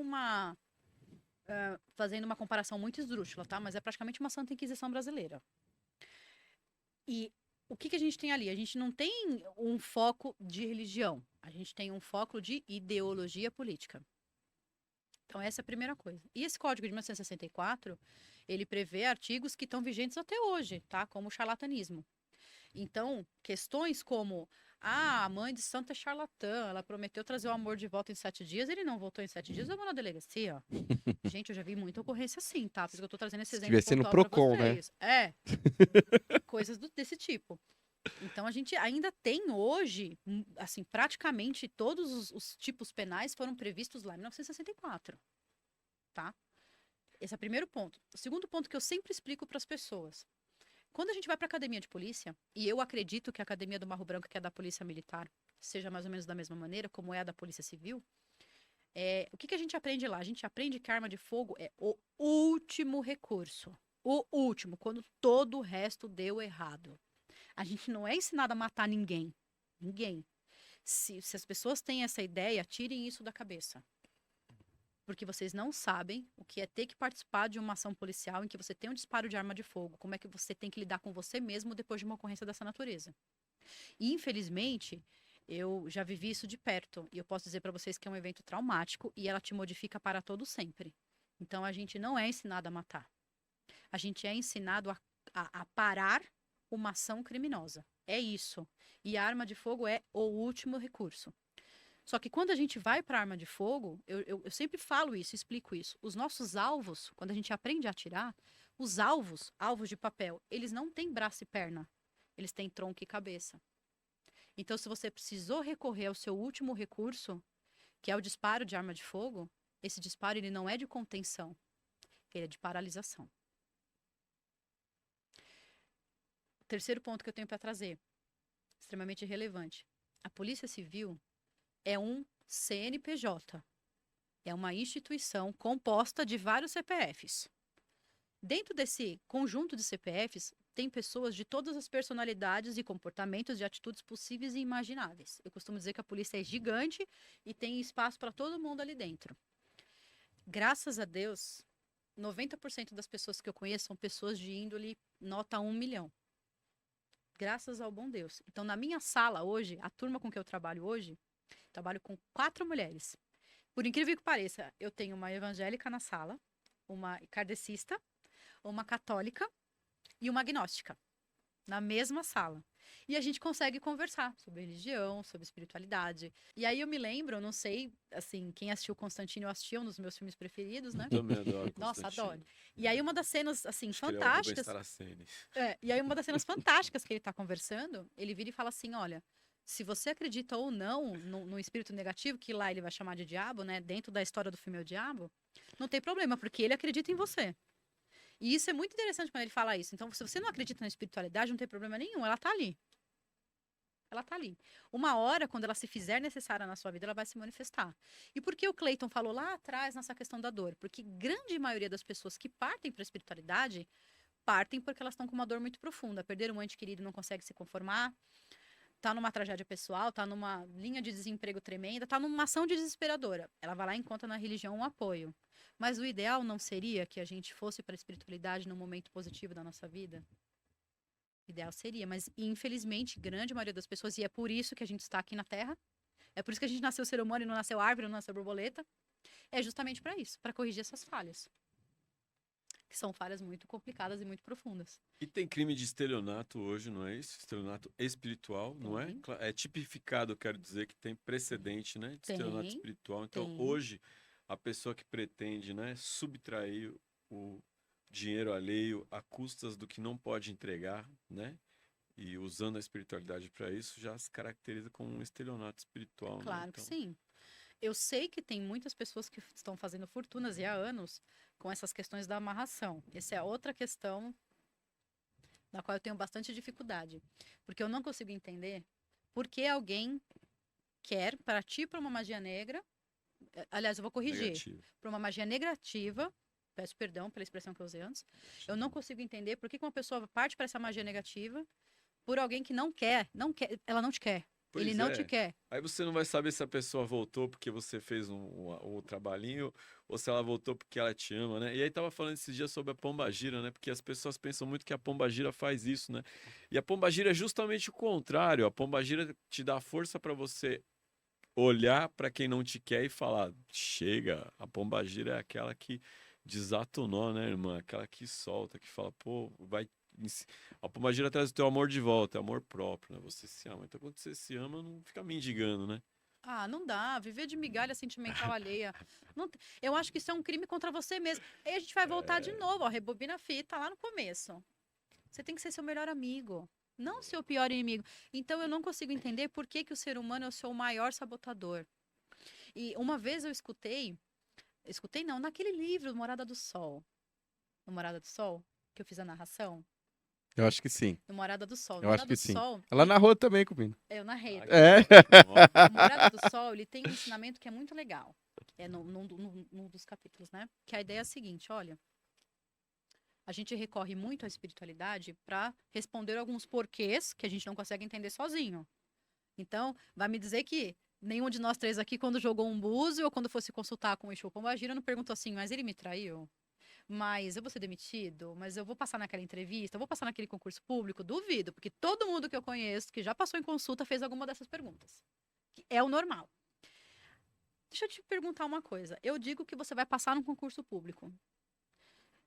fazendo uma comparação muito esdrúxula, tá? Mas é praticamente uma Santa Inquisição brasileira. E o que a gente tem ali? A gente não tem um foco de religião. A gente tem um foco de ideologia política. Então, essa é a primeira coisa. E esse Código de 1964, ele prevê artigos que estão vigentes até hoje, tá? Como o charlatanismo. Então, questões como a mãe de santo é charlatã, ela prometeu trazer o amor de volta em 7 dias, ele não voltou em 7 dias, eu vou na delegacia. Gente, eu já vi muita ocorrência assim, tá? Por isso que eu tô trazendo esse Se exemplo tivesse no pontual para Procon, né? vocês. Coisas desse tipo. Então, a gente ainda tem hoje, assim, praticamente todos os tipos penais foram previstos lá em 1964, tá? Esse é o primeiro ponto. O segundo ponto que eu sempre explico para as pessoas. Quando a gente vai para a academia de polícia, e eu acredito que a academia do Barro Branco, que é da polícia militar, seja mais ou menos da mesma maneira, como é a da polícia civil, o que a gente aprende lá? A gente aprende que a arma de fogo é o último recurso. O último, quando todo o resto deu errado. A gente não é ensinado a matar ninguém. Ninguém. Se as pessoas têm essa ideia, tirem isso da cabeça. porque vocês não sabem o que é ter que participar de uma ação policial em que você tem um disparo de arma de fogo. Como é que você tem que lidar com você mesmo depois de uma ocorrência dessa natureza. E, infelizmente, eu já vivi isso de perto. E eu posso dizer para vocês que é um evento traumático e ela te modifica para todo sempre. Então, a gente não é ensinado a matar. A gente é ensinado a parar uma ação criminosa. É isso. E a arma de fogo é o último recurso. Só que quando a gente vai para a arma de fogo, eu sempre falo isso, explico isso. Os nossos alvos, quando a gente aprende a atirar, os alvos de papel, eles não têm braço e perna. Eles têm tronco e cabeça. Então, se você precisou recorrer ao seu último recurso, que é o disparo de arma de fogo, esse disparo ele não é de contenção, ele é de paralisação. Terceiro ponto que eu tenho para trazer, extremamente relevante. A Polícia Civil é um CNPJ. É uma instituição composta de vários CPFs. Dentro desse conjunto de CPFs, tem pessoas de todas as personalidades e comportamentos e atitudes possíveis e imagináveis. Eu costumo dizer que a polícia é gigante e tem espaço para todo mundo ali dentro. Graças a Deus, 90% das pessoas que eu conheço são pessoas de índole nota 1 milhão. Graças ao bom Deus. Então, na minha sala hoje, a turma com que eu trabalho hoje, trabalho com 4 mulheres. Por incrível que pareça, eu tenho uma evangélica na sala, uma kardecista, uma católica e uma agnóstica. Na mesma sala. E a gente consegue conversar sobre religião, sobre espiritualidade. E aí eu me lembro, eu não sei, assim, quem assistiu Constantino, eu assisti um dos meus filmes preferidos, né? Eu também adoro Nossa, Constantino. adoro. E aí uma das cenas, assim, Acho que ele é o Rubens fantásticas... Saraceni. e aí uma das cenas fantásticas que ele tá conversando, ele vira e fala assim, olha, se você acredita ou não no espírito negativo, que lá ele vai chamar de diabo, né? Dentro da história do filme é o diabo, não tem problema, porque ele acredita em você. E isso é muito interessante quando ele fala isso. Então, se você não acredita na espiritualidade, não tem problema nenhum, ela tá ali. Ela tá ali. Uma hora, quando ela se fizer necessária na sua vida, ela vai se manifestar. E por que o Clayton falou lá atrás nessa questão da dor? Porque grande maioria das pessoas que partem para a espiritualidade, partem porque elas estão com uma dor muito profunda. Perderam um ente querido e não consegue se conformar. Tá numa tragédia pessoal, tá numa linha de desemprego tremenda, tá numa ação desesperadora. Ela vai lá e encontra na religião um apoio. Mas o ideal não seria que a gente fosse para a espiritualidade num momento positivo da nossa vida? O ideal seria, mas infelizmente, grande maioria das pessoas, e é por isso que a gente está aqui na Terra, é por isso que a gente nasceu ser humano e não nasceu árvore, não nasceu borboleta, é justamente para isso, para corrigir essas falhas. Que são falhas muito complicadas e muito profundas. E tem crime de estelionato hoje, não é isso? Estelionato espiritual, não é? Tem. É tipificado, eu quero dizer, que tem precedente, né? De estelionato Tem, espiritual. Então, tem. hoje, a pessoa que pretende, né, subtrair o dinheiro alheio a custas do que não pode entregar, né? E usando a espiritualidade para isso, já se caracteriza como um estelionato espiritual, né? Claro que Então, sim. Eu sei que tem muitas pessoas que estão fazendo fortunas e há anos com essas questões da amarração. Essa é outra questão na qual eu tenho bastante dificuldade. Porque eu não consigo entender por que alguém quer partir para uma magia negra. Aliás, eu vou corrigir. negativo. Para uma magia negativa. Peço perdão pela expressão que eu usei antes. Eu não consigo entender por que uma pessoa parte para essa magia negativa por alguém que não quer, ela não te quer. Pois Ele não é. te quer. Aí você não vai saber se a pessoa voltou porque você fez um trabalhinho ou se ela voltou porque ela te ama, né? E aí tava falando esses dias sobre a pombagira, né? Porque as pessoas pensam muito que a pombagira faz isso, né? E a pombagira é justamente o contrário. A pombagira te dá força para você olhar para quem não te quer e falar: chega. A pombagira é aquela que desata o nó, né, irmã? Aquela que solta, que fala: pô, vai. A pombagira traz o teu amor de volta, é amor próprio, né? Você se ama. Então, quando você se ama, não fica mendigando, né? Ah, não dá. Viver de migalha sentimental alheia. Eu acho que isso é um crime contra você mesmo. Aí a gente vai voltar de novo, ó, rebobina a fita lá no começo. Você tem que ser seu melhor amigo, não seu pior inimigo. Então eu não consigo entender por que o ser humano é o seu maior sabotador. E uma vez eu escutei não, naquele livro, Morada do Sol. No Morada do Sol, que eu fiz a narração. Eu acho que sim. No Morada do Sol. No Eu acho Morada que do sim. Sol, Ela narrou também comigo. eu narrei. É. O Morada do Sol, ele tem um ensinamento que é muito legal. É num dos capítulos, né? Que a ideia é a seguinte, olha. A gente recorre muito à espiritualidade para responder alguns porquês que a gente não consegue entender sozinho. Então, vai me dizer que Nenhum de nós três aqui, quando jogou um búzio ou quando fosse consultar com o Exu Pombagira, não perguntou assim, mas ele me traiu? Mas eu vou ser demitido? Mas eu vou passar naquela entrevista? Eu vou passar naquele concurso público? Duvido, porque todo mundo que eu conheço, que já passou em consulta, fez alguma dessas perguntas. Que é o normal. Deixa eu te perguntar uma coisa. Eu digo que você vai passar num concurso público.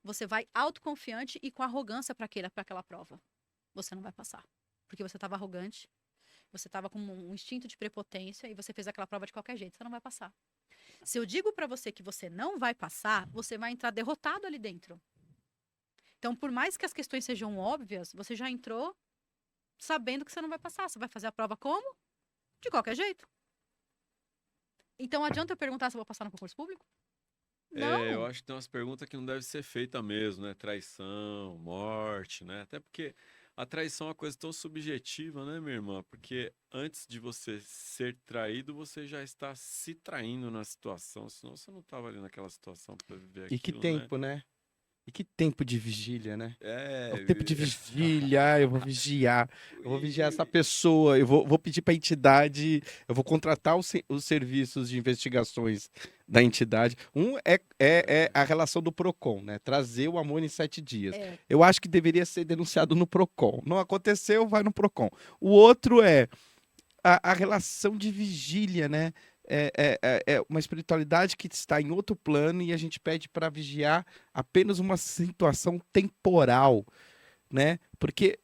Você vai autoconfiante e com arrogância para aquela prova. Você não vai passar. Porque você estava arrogante, você estava com um instinto de prepotência e você fez aquela prova de qualquer jeito. Você não vai passar. Se eu digo para você que você não vai passar, você vai entrar derrotado ali dentro. Então, por mais que as questões sejam óbvias, você já entrou sabendo que você não vai passar. Você vai fazer a prova como? De qualquer jeito. Então, adianta eu perguntar se eu vou passar no concurso público? Não. Eu acho que tem umas perguntas que não devem ser feitas mesmo, né? Traição, morte, né? Até porque a traição é uma coisa tão subjetiva, né, minha irmã? Porque antes de você ser traído, você já está se traindo na situação, senão você não estava ali naquela situação para viver E que aquilo, né? tempo, né? E que tempo de vigília, né? É, É o tempo de vigília, eu vou vigiar. Eu vou vigiar essa pessoa, eu vou pedir para a entidade, eu vou contratar os serviços de investigações da entidade. É a relação do PROCON, né? Trazer o amor em 7 dias. É, Eu acho que deveria ser denunciado no PROCON. Não aconteceu, vai no PROCON. O outro é a relação de vigília, né? É uma espiritualidade que está em outro plano e a gente pede para vigiar apenas uma situação temporal, né? Porque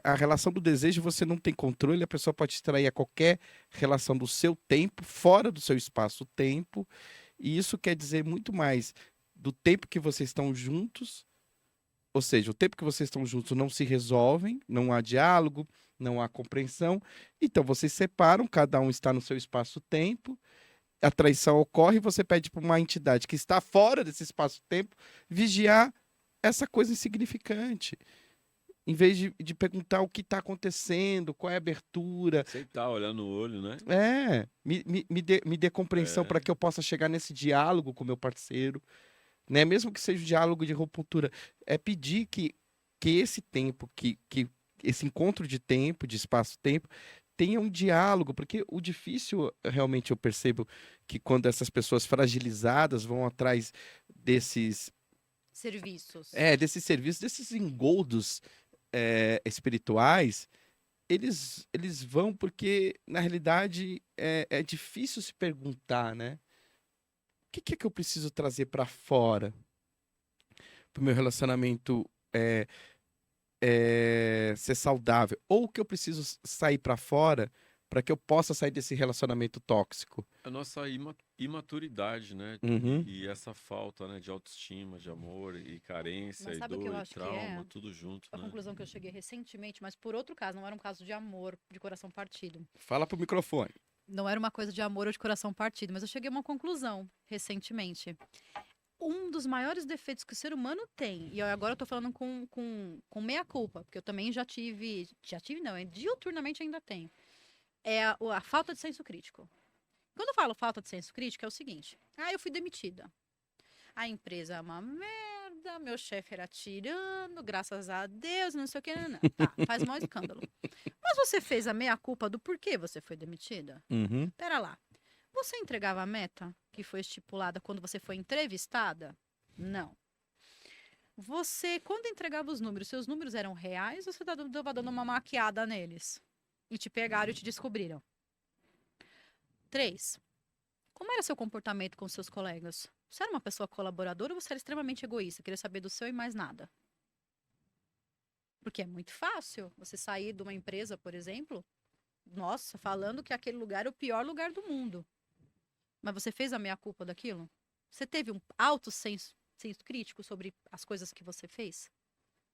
a relação do desejo você não tem controle, a pessoa pode extrair a qualquer relação do seu tempo, fora do seu espaço-tempo, e isso quer dizer muito mais do tempo que vocês estão juntos, ou seja, o tempo que vocês estão juntos não se resolvem, não há diálogo, não há compreensão, então vocês separam, cada um está no seu espaço-tempo, a traição ocorre e você pede para uma entidade que está fora desse espaço-tempo vigiar essa coisa insignificante. Em vez de perguntar o que está acontecendo, qual é a abertura. aceitar, olhar no olho, né? Me dê compreensão para É. que eu possa chegar nesse diálogo com o meu parceiro, né? Mesmo que seja um diálogo de ruptura. É pedir que esse tempo, que esse encontro de tempo, de espaço-tempo, tenha um diálogo, porque o difícil, realmente, eu percebo que quando essas pessoas fragilizadas vão atrás desses serviços. desses serviços, desses engoldos espirituais, eles vão porque, na realidade, é difícil se perguntar, né? O que é que eu preciso trazer para fora para o meu relacionamento ser saudável? Ou o que eu preciso sair para fora para que eu possa sair desse relacionamento tóxico? A nossa imaturidade, né? Uhum. E essa falta, né, de autoestima, de amor e carência Mas e sabe o que eu dor e acho que trauma, é? tudo junto, A né? conclusão que eu cheguei recentemente, mas por outro caso, não era um caso de amor, de coração partido. Fala pro microfone. Não era uma coisa de amor ou de coração partido, mas eu cheguei a uma conclusão recentemente. Um dos maiores defeitos que o ser humano tem, e agora eu tô falando com meia-culpa, porque eu também já tive não, diuturnamente ainda tenho, é a falta de senso crítico. Quando eu falo falta de senso crítico, é o seguinte: eu fui demitida. A empresa é uma merda, meu chefe era tirano, graças a Deus, não sei o que, não. Tá, faz maior escândalo. Mas você fez a meia-culpa do porquê você foi demitida? Uhum. Pera lá. Você entregava a meta que foi estipulada quando você foi entrevistada? Não. Você, quando entregava os números, seus números eram reais ou você estava dando uma maquiada neles? E te pegaram e te descobriram? 3. Como era seu comportamento com seus colegas? Você era uma pessoa colaboradora ou você era extremamente egoísta, queria saber do seu e mais nada? Porque é muito fácil você sair de uma empresa, por exemplo, nossa, falando que aquele lugar é o pior lugar do mundo. Mas você fez a meia-culpa daquilo? Você teve um alto senso crítico sobre as coisas que você fez?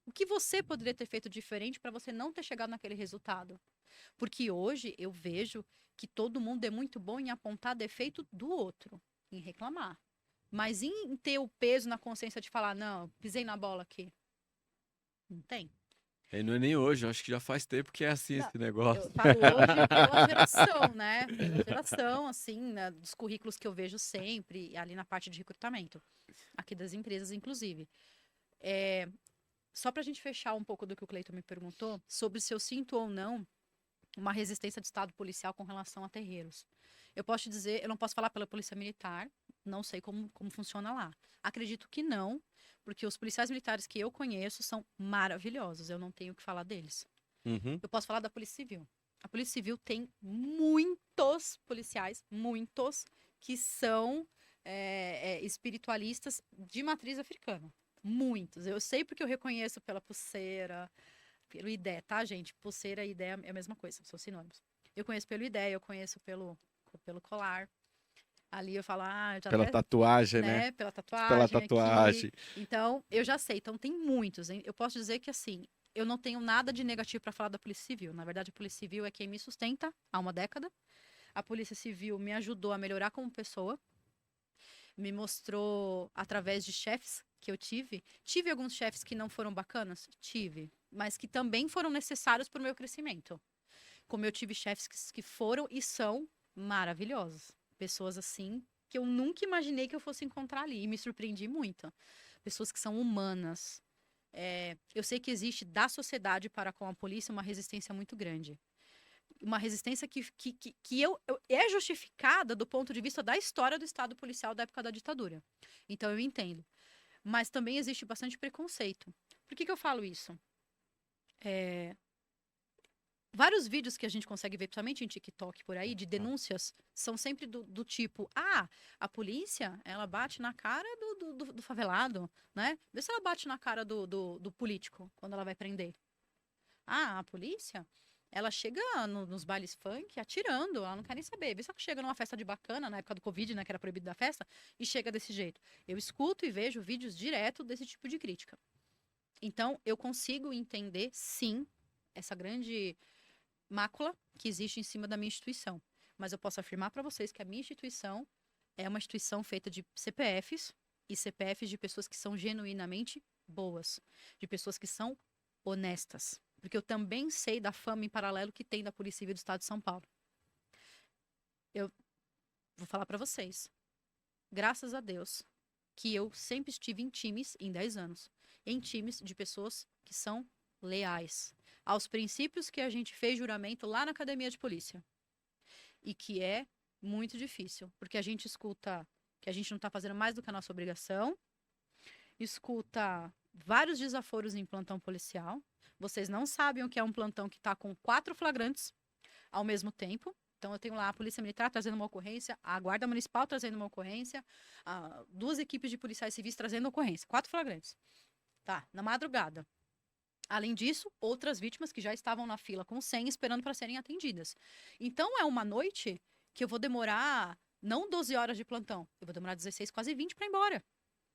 O que você poderia ter feito diferente para você não ter chegado naquele resultado? Porque hoje eu vejo que todo mundo é muito bom em apontar defeito do outro, em reclamar. Mas em ter o peso na consciência de falar, não, pisei na bola aqui. Não tem. E não é nem hoje, eu acho que já faz tempo que é assim Não, esse negócio. eu falo hoje pela geração, né? Pela geração, assim, né, dos currículos que eu vejo sempre, ali na parte de recrutamento, aqui das empresas, inclusive. Só para a gente fechar um pouco do que o Cleiton me perguntou, sobre se eu sinto ou não uma resistência do Estado policial com relação a terreiros. Eu posso te dizer, eu não posso falar pela Polícia Militar, não sei como funciona lá. Acredito que não, porque os policiais militares que eu conheço são maravilhosos, eu não tenho o que falar deles. Uhum. Eu posso falar da Polícia Civil. A Polícia Civil tem muitos policiais, muitos, que são espiritualistas de matriz africana. Muitos. Eu sei porque eu reconheço pela pulseira, pelo IDE, tá, gente? Pulseira e IDE é a mesma coisa, são sinônimos. Eu conheço pelo IDE, eu conheço pelo colar. Ali eu falo, já Pela até, tatuagem, né? pela tatuagem. Pela aqui. tatuagem. Então, eu já sei. Então, tem muitos, hein? Eu posso dizer que, assim, eu não tenho nada de negativo para falar da Polícia Civil. Na verdade, a Polícia Civil é quem me sustenta há uma década. A Polícia Civil me ajudou a melhorar como pessoa. Me mostrou, através de chefes que eu tive. Tive alguns chefes que não foram bacanas? Tive. Mas que também foram necessários para o meu crescimento. Como eu tive chefes que foram e são maravilhosos. Pessoas assim que eu nunca imaginei que eu fosse encontrar ali. E me surpreendi muito. Pessoas que são humanas. Eu sei que existe da sociedade para com a polícia uma resistência muito grande. Uma resistência que é justificada do ponto de vista da história do Estado policial da época da ditadura. Então eu entendo. Mas também existe bastante preconceito. Por que eu falo isso? Vários vídeos que a gente consegue ver, principalmente em TikTok por aí, de denúncias, são sempre do tipo, a polícia, ela bate na cara do favelado, né? Vê se ela bate na cara do político, quando ela vai prender. A polícia, ela chega nos bailes funk atirando, ela não quer nem saber. Vê se ela chega numa festa de bacana, na época do Covid, né, que era proibido da festa, e chega desse jeito. Eu escuto e vejo vídeos direto desse tipo de crítica. Então, eu consigo entender, sim, essa grande mácula que existe em cima da minha instituição. Mas eu posso afirmar para vocês que a minha instituição é uma instituição feita de CPFs e CPFs de pessoas que são genuinamente boas, de pessoas que são honestas. Porque eu também sei da fama em paralelo que tem da Polícia Civil do Estado de São Paulo. Eu vou falar para vocês. Graças a Deus que eu sempre estive em times, em 10 anos, em times de pessoas que são leais aos princípios que a gente fez juramento lá na academia de polícia. E que é muito difícil, porque a gente escuta que a gente não está fazendo mais do que a nossa obrigação, escuta vários desaforos em plantão policial. Vocês não sabem o que é um plantão que está com 4 flagrantes ao mesmo tempo. Então, eu tenho lá a Polícia Militar trazendo uma ocorrência, a Guarda Municipal trazendo uma ocorrência, 2 equipes de policiais civis trazendo ocorrência. 4 flagrantes. Tá, na madrugada. Além disso, outras vítimas que já estavam na fila com 100 esperando para serem atendidas. Então, é uma noite que eu vou demorar, não 12 horas de plantão, eu vou demorar 16, quase 20 para ir embora.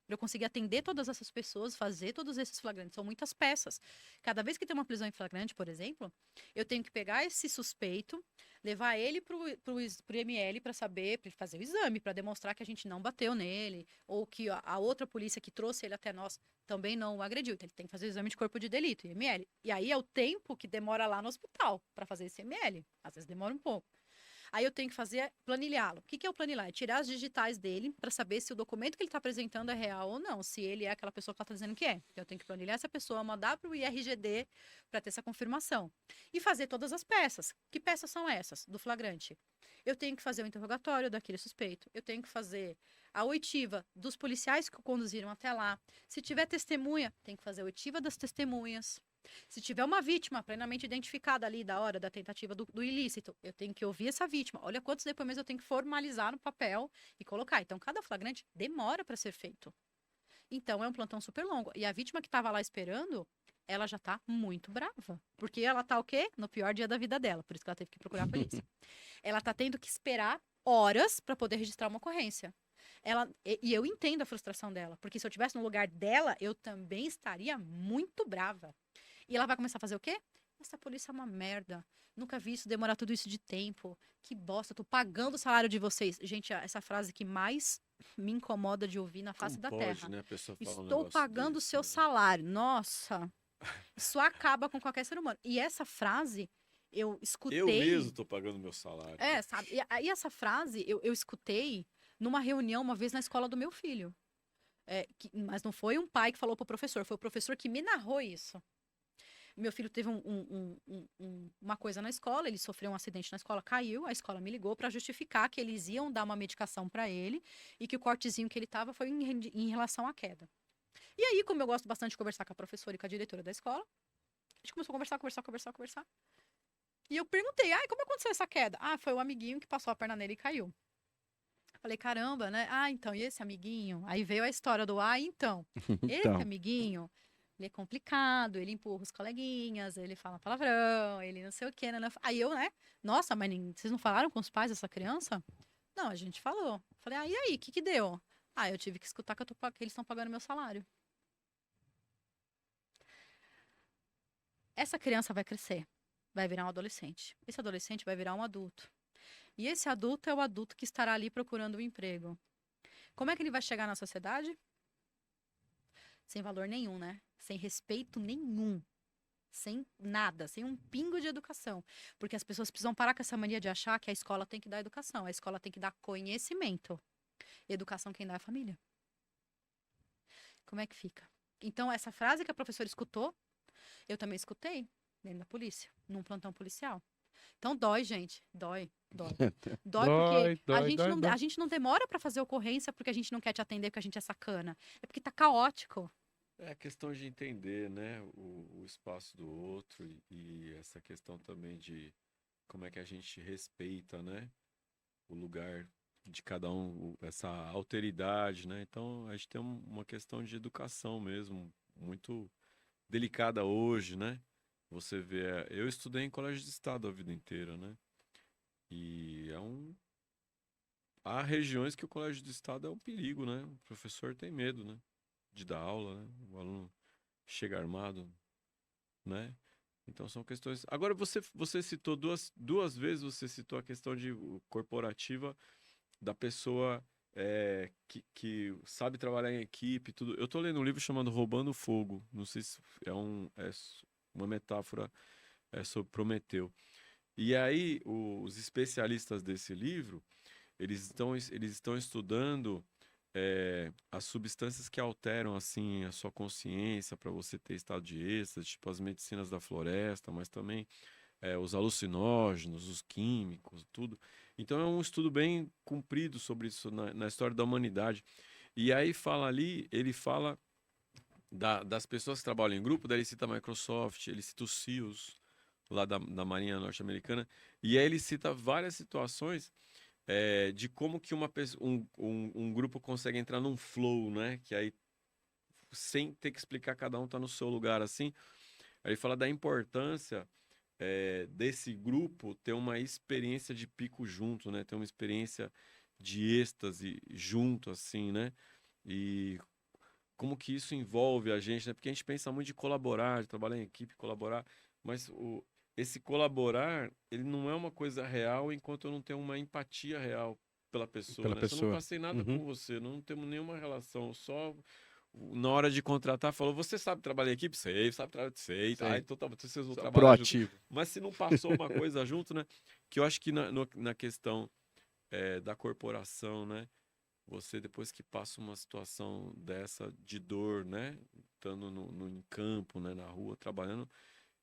Para eu conseguir atender todas essas pessoas, fazer todos esses flagrantes. São muitas peças. Cada vez que tem uma prisão em flagrante, por exemplo, eu tenho que pegar esse suspeito, levar ele pro ML para saber, para ele fazer o exame, para demonstrar que a gente não bateu nele, ou que a outra polícia que trouxe ele até nós também não o agrediu. Então, ele tem que fazer o exame de corpo de delito, IML. E aí é o tempo que demora lá no hospital para fazer esse IML. Às vezes demora um pouco. Aí eu tenho que fazer planilhá-lo. O que é o planilhar? É tirar as digitais dele para saber se o documento que ele está apresentando é real ou não, se ele é aquela pessoa que ela está dizendo que é. Então, eu tenho que planilhar essa pessoa, mandar para o IRGD para ter essa confirmação. E fazer todas as peças. Que peças são essas do flagrante? Eu tenho que fazer o interrogatório daquele suspeito. Eu tenho que fazer a oitiva dos policiais que o conduziram até lá. Se tiver testemunha, tem que fazer a oitiva das testemunhas. Se tiver uma vítima plenamente identificada ali da hora da tentativa do ilícito, eu tenho que ouvir essa vítima. Olha quantos depoimentos eu tenho que formalizar no papel e colocar. Então, cada flagrante demora para ser feito. Então, é um plantão super longo. E a vítima que estava lá esperando, ela já está muito brava. Porque ela está o quê? No pior dia da vida dela. Por isso que ela teve que procurar a polícia. Ela está tendo que esperar horas para poder registrar uma ocorrência. E eu entendo a frustração dela. Porque se eu estivesse no lugar dela, eu também estaria muito brava. E ela vai começar a fazer o quê? Essa polícia é uma merda. Nunca vi isso demorar tudo isso de tempo. Que bosta, tô pagando o salário de vocês. Gente, essa frase que mais me incomoda de ouvir na face da terra. Né, a pessoa falar um Estou negócio pagando o desse, seu né? salário. Nossa, isso acaba com qualquer ser humano. E essa frase, eu escutei... Eu mesmo tô pagando meu salário. sabe? E essa frase, eu escutei numa reunião uma vez na escola do meu filho. Mas não foi um pai que falou pro professor, foi o professor que me narrou isso. meu filho teve uma coisa na escola, ele sofreu um acidente na escola, caiu, a escola me ligou para justificar que eles iam dar uma medicação para ele e que o cortezinho que ele tava foi em relação à queda. E aí, como eu gosto bastante de conversar com a professora e com a diretora da escola, a gente começou a conversar. E eu perguntei, como aconteceu essa queda? Foi o amiguinho que passou a perna nele e caiu. Falei, caramba, né? Então, e esse amiguinho? Aí veio a história do, então, esse Então, amiguinho, ele é complicado, ele empurra os coleguinhas, ele fala palavrão, ele não sei o quê, né? Aí eu, né? Nossa, mas vocês não falaram com os pais dessa criança? Não, a gente falou. Falei, e aí, o que deu? Eu tive que escutar que eles estão pagando meu salário. Essa criança vai crescer, vai virar um adolescente. Esse adolescente vai virar um adulto. E esse adulto é o adulto que estará ali procurando um emprego. Como é que ele vai chegar na sociedade? Sem valor nenhum, né? Sem respeito nenhum. Sem nada, sem um pingo de educação. Porque as pessoas precisam parar com essa mania de achar que a escola tem que dar educação. A escola tem que dar conhecimento. Educação quem dá é a família. Como é que fica? Então, essa frase que a professora escutou, eu também escutei dentro da polícia, num plantão policial. Então, dói, gente. Dói. Dói porque a gente não demora para fazer ocorrência porque a gente não quer te atender, porque a gente é sacana. É porque tá caótico. É a questão de entender, né, o espaço do outro e essa questão também de como é que a gente respeita, né, o lugar de cada um, essa alteridade, né? Então, a gente tem uma questão de educação mesmo, muito delicada hoje, né? Você vê, eu estudei em colégio de estado a vida inteira, né? E há regiões que o colégio de estado é um perigo, né? O professor tem medo, né? De dar aula, né? O aluno chega armado, né? Então são questões. Agora você citou duas vezes, você citou a questão de corporativa da pessoa que sabe trabalhar em equipe, tudo. Eu tô lendo um livro chamado Roubando Fogo. Não sei se é uma metáfora sobre Prometeu. E aí, os especialistas desse livro, eles estão estudando as substâncias que alteram, assim, a sua consciência para você ter estado de êxtase, tipo as medicinas da floresta, mas também os alucinógenos, os químicos, tudo. Então, é um estudo bem comprido sobre isso na história da humanidade. E aí ele fala das pessoas que trabalham em grupo, daí ele cita a Microsoft, ele cita os SEALs, lá da Marinha Norte-Americana, e aí ele cita várias situações de como que um grupo consegue entrar num flow, né? Que aí, sem ter que explicar, cada um tá no seu lugar, assim. Aí ele fala da importância desse grupo ter uma experiência de pico junto, né? Ter uma experiência de êxtase junto, assim, né? E como que isso envolve a gente, né? Porque a gente pensa muito de colaborar, de trabalhar em equipe, colaborar, mas esse colaborar, ele não é uma coisa real enquanto eu não tenho uma empatia real pela pessoa, né? Se eu não passei nada com você, não temos nenhuma relação, só na hora de contratar, falou, você sabe trabalhar em equipe? Sei, sabe trabalhar? Sei. Então vocês vão trabalhar proativo. junto. Mas se não passou uma coisa junto, né? Que eu acho que na questão da corporação, né? Você, depois que passa uma situação dessa de dor, né? Estando em campo, né? Na rua, trabalhando,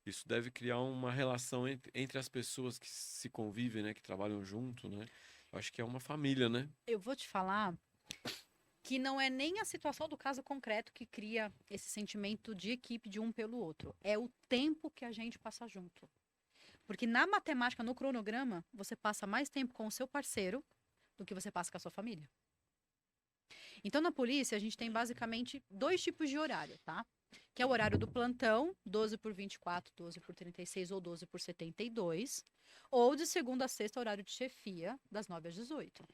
isso deve criar uma relação entre as pessoas que se convivem, né? Que trabalham junto, né? Acho que é uma família, né? Eu vou te falar que não é nem a situação do caso concreto que cria esse sentimento de equipe de um pelo outro. É o tempo que a gente passa junto. Porque na matemática, no cronograma, você passa mais tempo com o seu parceiro do que você passa com a sua família. Então, na polícia, a gente tem basicamente 2 tipos de horário, tá? Que é o horário do plantão, 12 por 24, 12 por 36 ou 12 por 72. Ou de segunda a sexta, horário de chefia, das 9 às 18.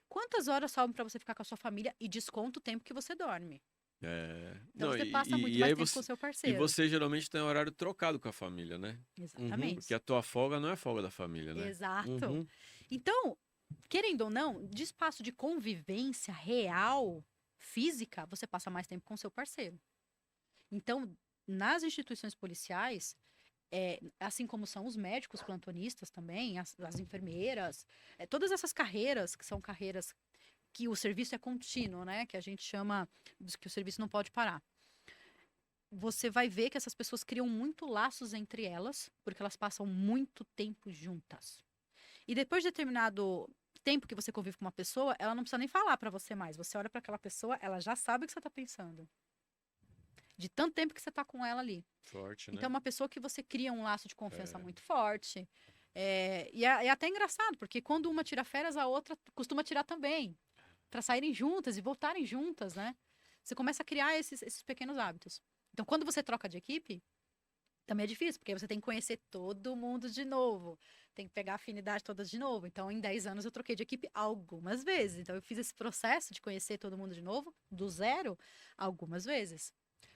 Quantas horas sobram para você ficar com a sua família e desconta o tempo que você dorme? Então, você passa muito mais tempo com o seu E parceiro. você geralmente tem horário trocado com a família, né? Exatamente. Porque a tua folga não é folga da família, né? Exato. Então, querendo ou não, de espaço de convivência real, física, você passa mais tempo com o seu parceiro. Então, nas instituições policiais, assim como são os médicos plantonistas também, as enfermeiras, todas essas carreiras, que são carreiras que o serviço é contínuo, né? Que a gente chama que o serviço não pode parar. você vai ver que essas pessoas criam muito laços entre elas, porque elas passam muito tempo juntas. E depois de determinado tempo que você convive com uma pessoa, ela não precisa nem falar pra você mais. Você olha pra aquela pessoa, ela já sabe o que você tá pensando. De tanto tempo que você tá com ela ali. Forte, né? Então, é uma pessoa que você cria um laço de confiança É. muito forte. E é até engraçado, porque quando uma tira férias, a outra costuma tirar também. Pra saírem juntas e voltarem juntas, né? Você começa a criar esses pequenos hábitos. Então, quando você troca de equipe, também é difícil, porque você tem que conhecer todo mundo de novo. Tem que pegar a afinidade todas de novo. Então, em 10 anos, eu troquei de equipe algumas vezes. Então, eu fiz esse processo de conhecer todo mundo de novo, do zero, algumas vezes.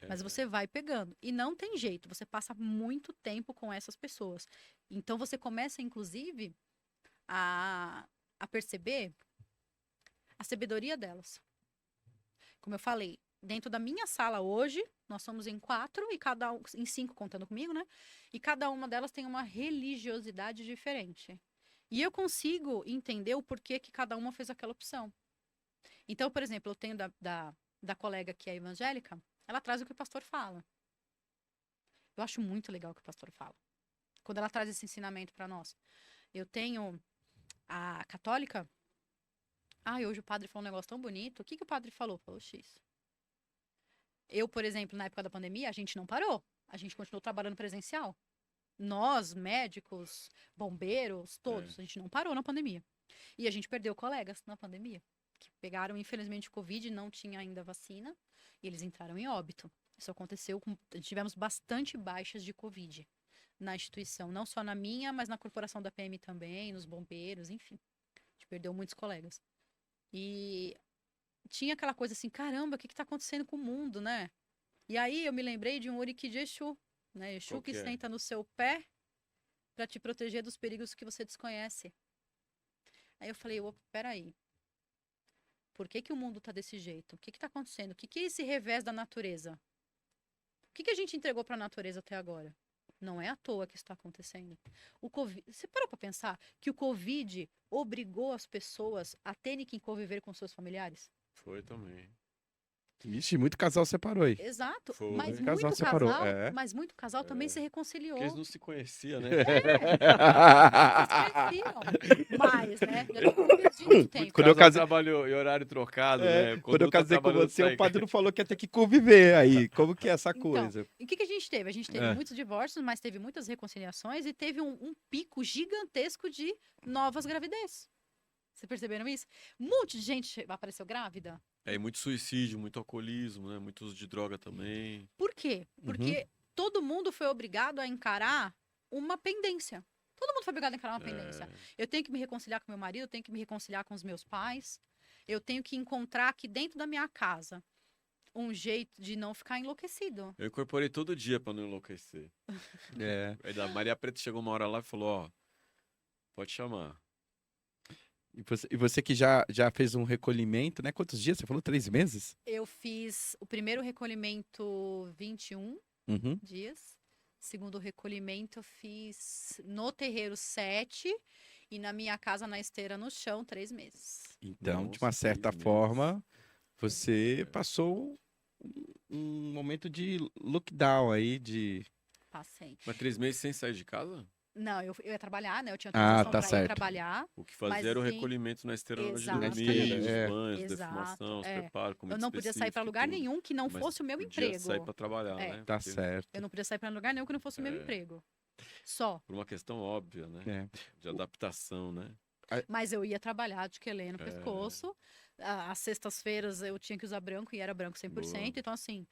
Mas É. você vai pegando. E não tem jeito, você passa muito tempo com essas pessoas. Então, você começa, inclusive, a perceber a sabedoria delas. Como eu falei, dentro da minha sala hoje, nós somos em 4 e em 5 contando comigo, né? E cada uma delas tem uma religiosidade diferente. E eu consigo entender o porquê que cada uma fez aquela opção. Então, por exemplo, eu tenho da colega que é evangélica, ela traz o que o pastor fala. Eu acho muito legal o que o pastor fala. Quando ela traz esse ensinamento para nós. Eu tenho a católica. Hoje o padre falou um negócio tão bonito. O que o padre falou? Falou X. Eu, por exemplo, na época da pandemia, a gente não parou. A gente continuou trabalhando presencial. Nós, médicos, bombeiros, todos, a gente não parou na pandemia. E a gente perdeu colegas na pandemia, que pegaram, infelizmente, Covid, não tinha ainda vacina, e eles entraram em óbito. Isso aconteceu, tivemos bastante baixas de Covid na instituição, não só na minha, mas na corporação da PM também, nos bombeiros, enfim. A gente perdeu muitos colegas. E tinha aquela coisa assim, caramba, o que está acontecendo com o mundo, né? E aí eu me lembrei de um Oriki de Exu, né? Exu Qual que que é? senta no seu pé para te proteger dos perigos que você desconhece. Aí eu falei, opa, peraí. Por que o mundo está desse jeito? O que está acontecendo? O que é esse revés da natureza? O que a gente entregou para a natureza até agora? Não é à toa que isso está acontecendo. O COVID, você parou para pensar que o Covid obrigou as pessoas a terem que conviver com seus familiares? Foi também. Ixi, muito casal separou aí. Exato. Foi. Mas Muito casal muito separou, casal, é. mas muito casal também se reconciliou. Porque eles não se conheciam, né? Mas, né? Já não perdi muito tempo. Quando eu Casal casei- trabalhou em horário trocado, É, né? quando eu um tá casei com trabalhando, você, sai- o padre não falou que ia ter que conviver aí. Como que é essa Então, coisa? E o que a gente teve? A gente teve É. muitos divórcios, mas teve muitas reconciliações e teve um pico gigantesco de novas gravidez. Vocês perceberam isso? Um monte de gente apareceu grávida. É, e muito suicídio, muito alcoolismo, né? Muito uso de droga também. Por quê? Porque todo mundo foi obrigado a encarar uma pendência. Todo mundo foi obrigado a encarar uma pendência. Eu tenho que me reconciliar com meu marido, eu tenho que me reconciliar com os meus pais. Eu tenho que encontrar aqui dentro da minha casa um jeito de não ficar enlouquecido. Eu incorporei todo dia pra não enlouquecer. É. Aí a Maria Preta chegou uma hora lá e falou, ó, pode chamar. E você que já fez um recolhimento, né? Quantos dias? Você falou 3 meses? Eu fiz o primeiro recolhimento 21 Uhum. dias. Segundo recolhimento, eu fiz no terreiro 7 e na minha casa, na esteira, no chão, 3 meses. Então, de Nossa, uma certa 3 meses. forma, você passou um momento de lockdown aí, de... Passei. Mas 3 meses sem sair de casa? Não, eu ia trabalhar, né? Eu tinha Ah, autorização tá pra ir certo. trabalhar. O que fazia Mas era o sim, recolhimento na esteira na hora de exatamente. dormir, os É. banhos, Exato, defumação, os é. preparos, comida Eu não podia sair pra específica e lugar tudo. nenhum que não Mas fosse o meu podia emprego. sair pra trabalhar, É. né? Tá Porque certo. Eu não podia sair pra lugar nenhum que não fosse o meu É. emprego. Só. Por uma questão óbvia, né? É. De adaptação, né? Mas eu ia trabalhar de quelé no É. pescoço. Às sextas-feiras eu tinha que usar branco e era branco 100%. Boa. Então, assim,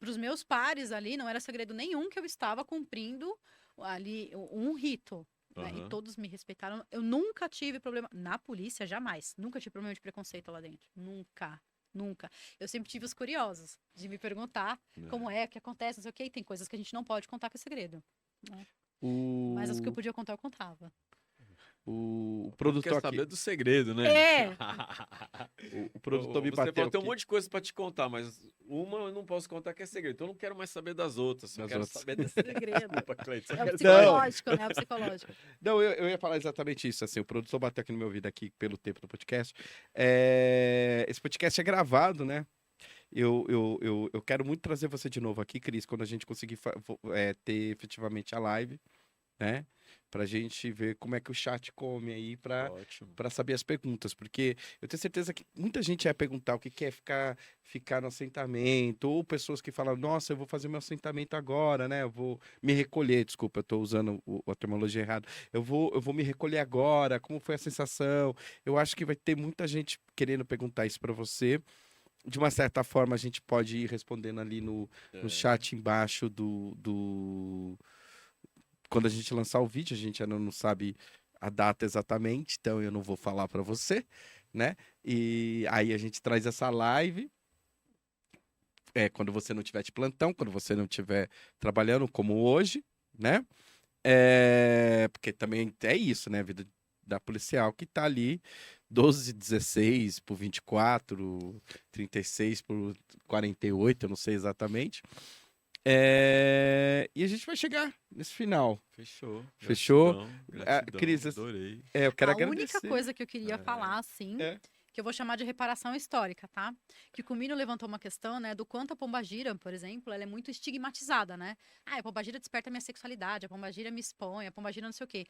pros meus pares ali, não era segredo nenhum que eu estava cumprindo ali um rito. Né? E Aham. todos me respeitaram. Eu nunca tive problema. Na polícia, jamais. Nunca tive problema de preconceito lá dentro. Nunca. Nunca. Eu sempre tive os curiosos de me perguntar como é, o que acontece, não sei o quê. E tem coisas que a gente não pode contar que é segredo. Mas as que eu podia contar, eu contava. O Quer produtor aqui, saber do segredo, né? É. o produtor me Você bateu falou, tem um aqui. monte de coisa pra te contar, mas uma eu não posso contar que é segredo. Então eu não quero mais saber das outras. Eu Das quero outras. saber desse Segredo. Desculpa, Cleiton. É o Quero psicológico, né? É o psicológico. Não, eu ia falar exatamente isso, assim, o produtor bateu aqui no meu ouvido aqui pelo tempo do podcast. Esse podcast é gravado, né? eu quero muito trazer você de novo aqui, Cris, quando a gente conseguir ter efetivamente a live, né? Pra gente ver como é que o chat come aí Ótimo. para saber as perguntas, porque eu tenho certeza que muita gente ia perguntar o que quer ficar no assentamento, ou pessoas que falam, nossa, eu vou fazer meu assentamento agora, né? Eu vou me recolher, desculpa, eu tô usando a terminologia errada. Eu vou me recolher agora, como foi a sensação? Eu acho que vai ter muita gente querendo perguntar isso para você. De uma certa forma, a gente pode ir respondendo ali no chat embaixo quando a gente lançar o vídeo, a gente ainda não sabe a data exatamente, então eu não vou falar para você, né? E aí a gente traz essa live, quando você não tiver de plantão, quando você não estiver trabalhando, como hoje, né? Porque também é isso, né? A vida da policial que tá ali 12, 16 por 24, 36 por 48, eu não sei exatamente. E a gente vai chegar nesse final. Fechou. Fechou? Gratidão. Cris, Adorei. eu quero A única agradecer. coisa que eu queria falar, assim, É. que eu vou chamar de reparação histórica, tá? Que o Comino levantou uma questão, né, do quanto a pombagira, por exemplo, ela é muito estigmatizada, né? Ah, a pombagira desperta minha sexualidade, a pombagira me expõe, a pombagira não sei o quê.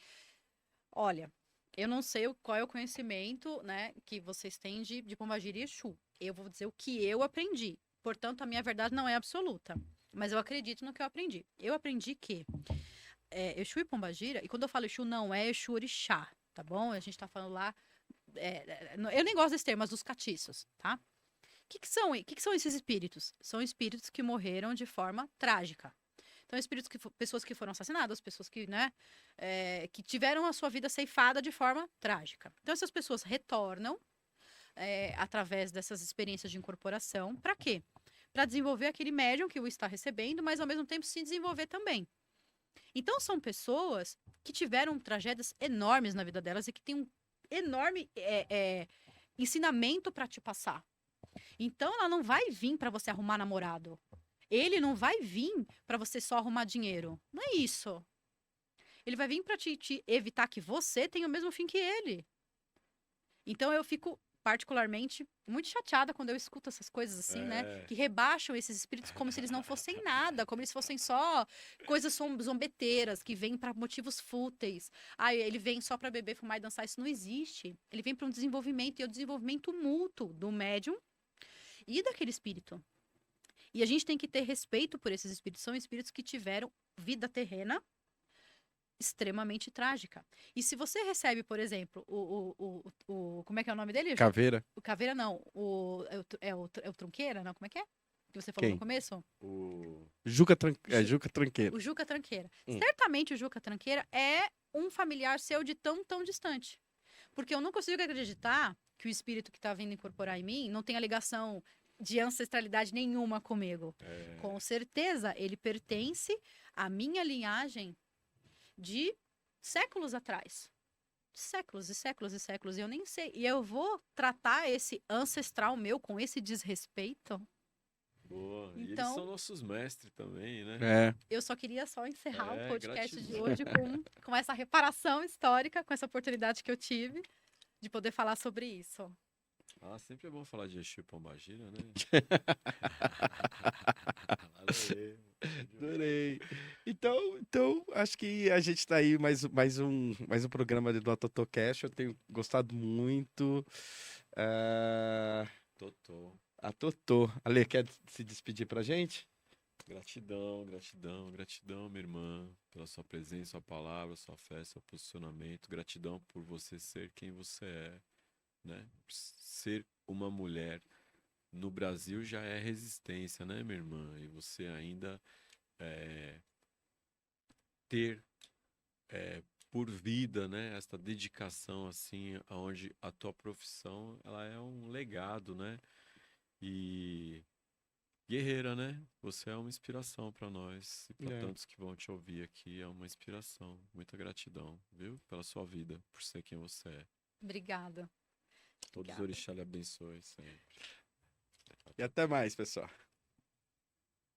Olha, eu não sei qual é o conhecimento, né, que vocês têm de pombagira e Exu. Eu vou dizer o que eu aprendi. Portanto, a minha verdade não é absoluta. Mas eu acredito no que eu aprendi. Eu aprendi que Exu e pombagira, e quando eu falo Exu, não é Exu orixá, tá bom? A gente tá falando lá eu nem gosto desse termo, mas dos catiços, tá? O que são esses espíritos? São espíritos que morreram de forma trágica. Então, pessoas que foram assassinadas, pessoas que, né, que tiveram a sua vida ceifada de forma trágica. Então, essas pessoas retornam através dessas experiências de incorporação. Para quê? Para desenvolver aquele médium que o está recebendo, mas ao mesmo tempo se desenvolver também. Então, são pessoas que tiveram tragédias enormes na vida delas e que têm um enorme ensinamento para te passar. Então, ela não vai vir para você arrumar namorado. Ele não vai vir para você só arrumar dinheiro. Não é isso. Ele vai vir para te evitar que você tenha o mesmo fim que ele. Então, eu fico particularmente muito chateada quando eu escuto essas coisas assim, né? Que rebaixam esses espíritos como se eles não fossem nada, como eles fossem só coisas zombeteiras, que vêm para motivos fúteis. Ah, ele vem só para beber, fumar e dançar. Isso não existe. Ele vem para um desenvolvimento, e é o desenvolvimento mútuo do médium e daquele espírito. E a gente tem que ter respeito por esses espíritos. São espíritos que tiveram vida terrena extremamente trágica. E se você recebe, por exemplo, como é que é o nome dele? Caveira? O Caveira não. É o Trunqueira, não? Como é que é? Que você falou Quem? no começo? Juca Tranqueira. O Juca Tranqueira. Certamente o Juca Tranqueira é um familiar seu de tão distante. Porque eu não consigo acreditar que o espírito que está vindo incorporar em mim não tenha ligação de ancestralidade nenhuma comigo. Com certeza, ele pertence à minha linhagem de séculos atrás. Séculos e séculos e séculos. E eu nem sei. E eu vou tratar esse ancestral meu com esse desrespeito? Boa. E eles Então, são nossos mestres também, né? eu só queria só encerrar o podcast de gratidão. hoje com essa reparação histórica, com essa oportunidade que eu tive de poder falar sobre isso. Sempre é bom falar de Exu e Pombagira, né? Adorei. Então, acho que a gente tá aí mais um programa do Atotocast. Eu tenho gostado muito. Totô. A Totô. Ale, quer se despedir pra gente? Gratidão, minha irmã, pela sua presença, sua palavra, sua fé, seu posicionamento. Gratidão por você ser quem você é, né? Ser uma mulher no Brasil já é resistência, né, minha irmã? E você ainda ter por vida, né, essa dedicação assim, aonde a tua profissão, ela é um legado, né? E guerreira, né? Você é uma inspiração para nós e para tantos que vão te ouvir aqui, é uma inspiração. Muita gratidão, viu? Pela sua vida, por ser quem você é. Obrigada. Todos os orixás lhe abençoem sempre. E até mais, pessoal.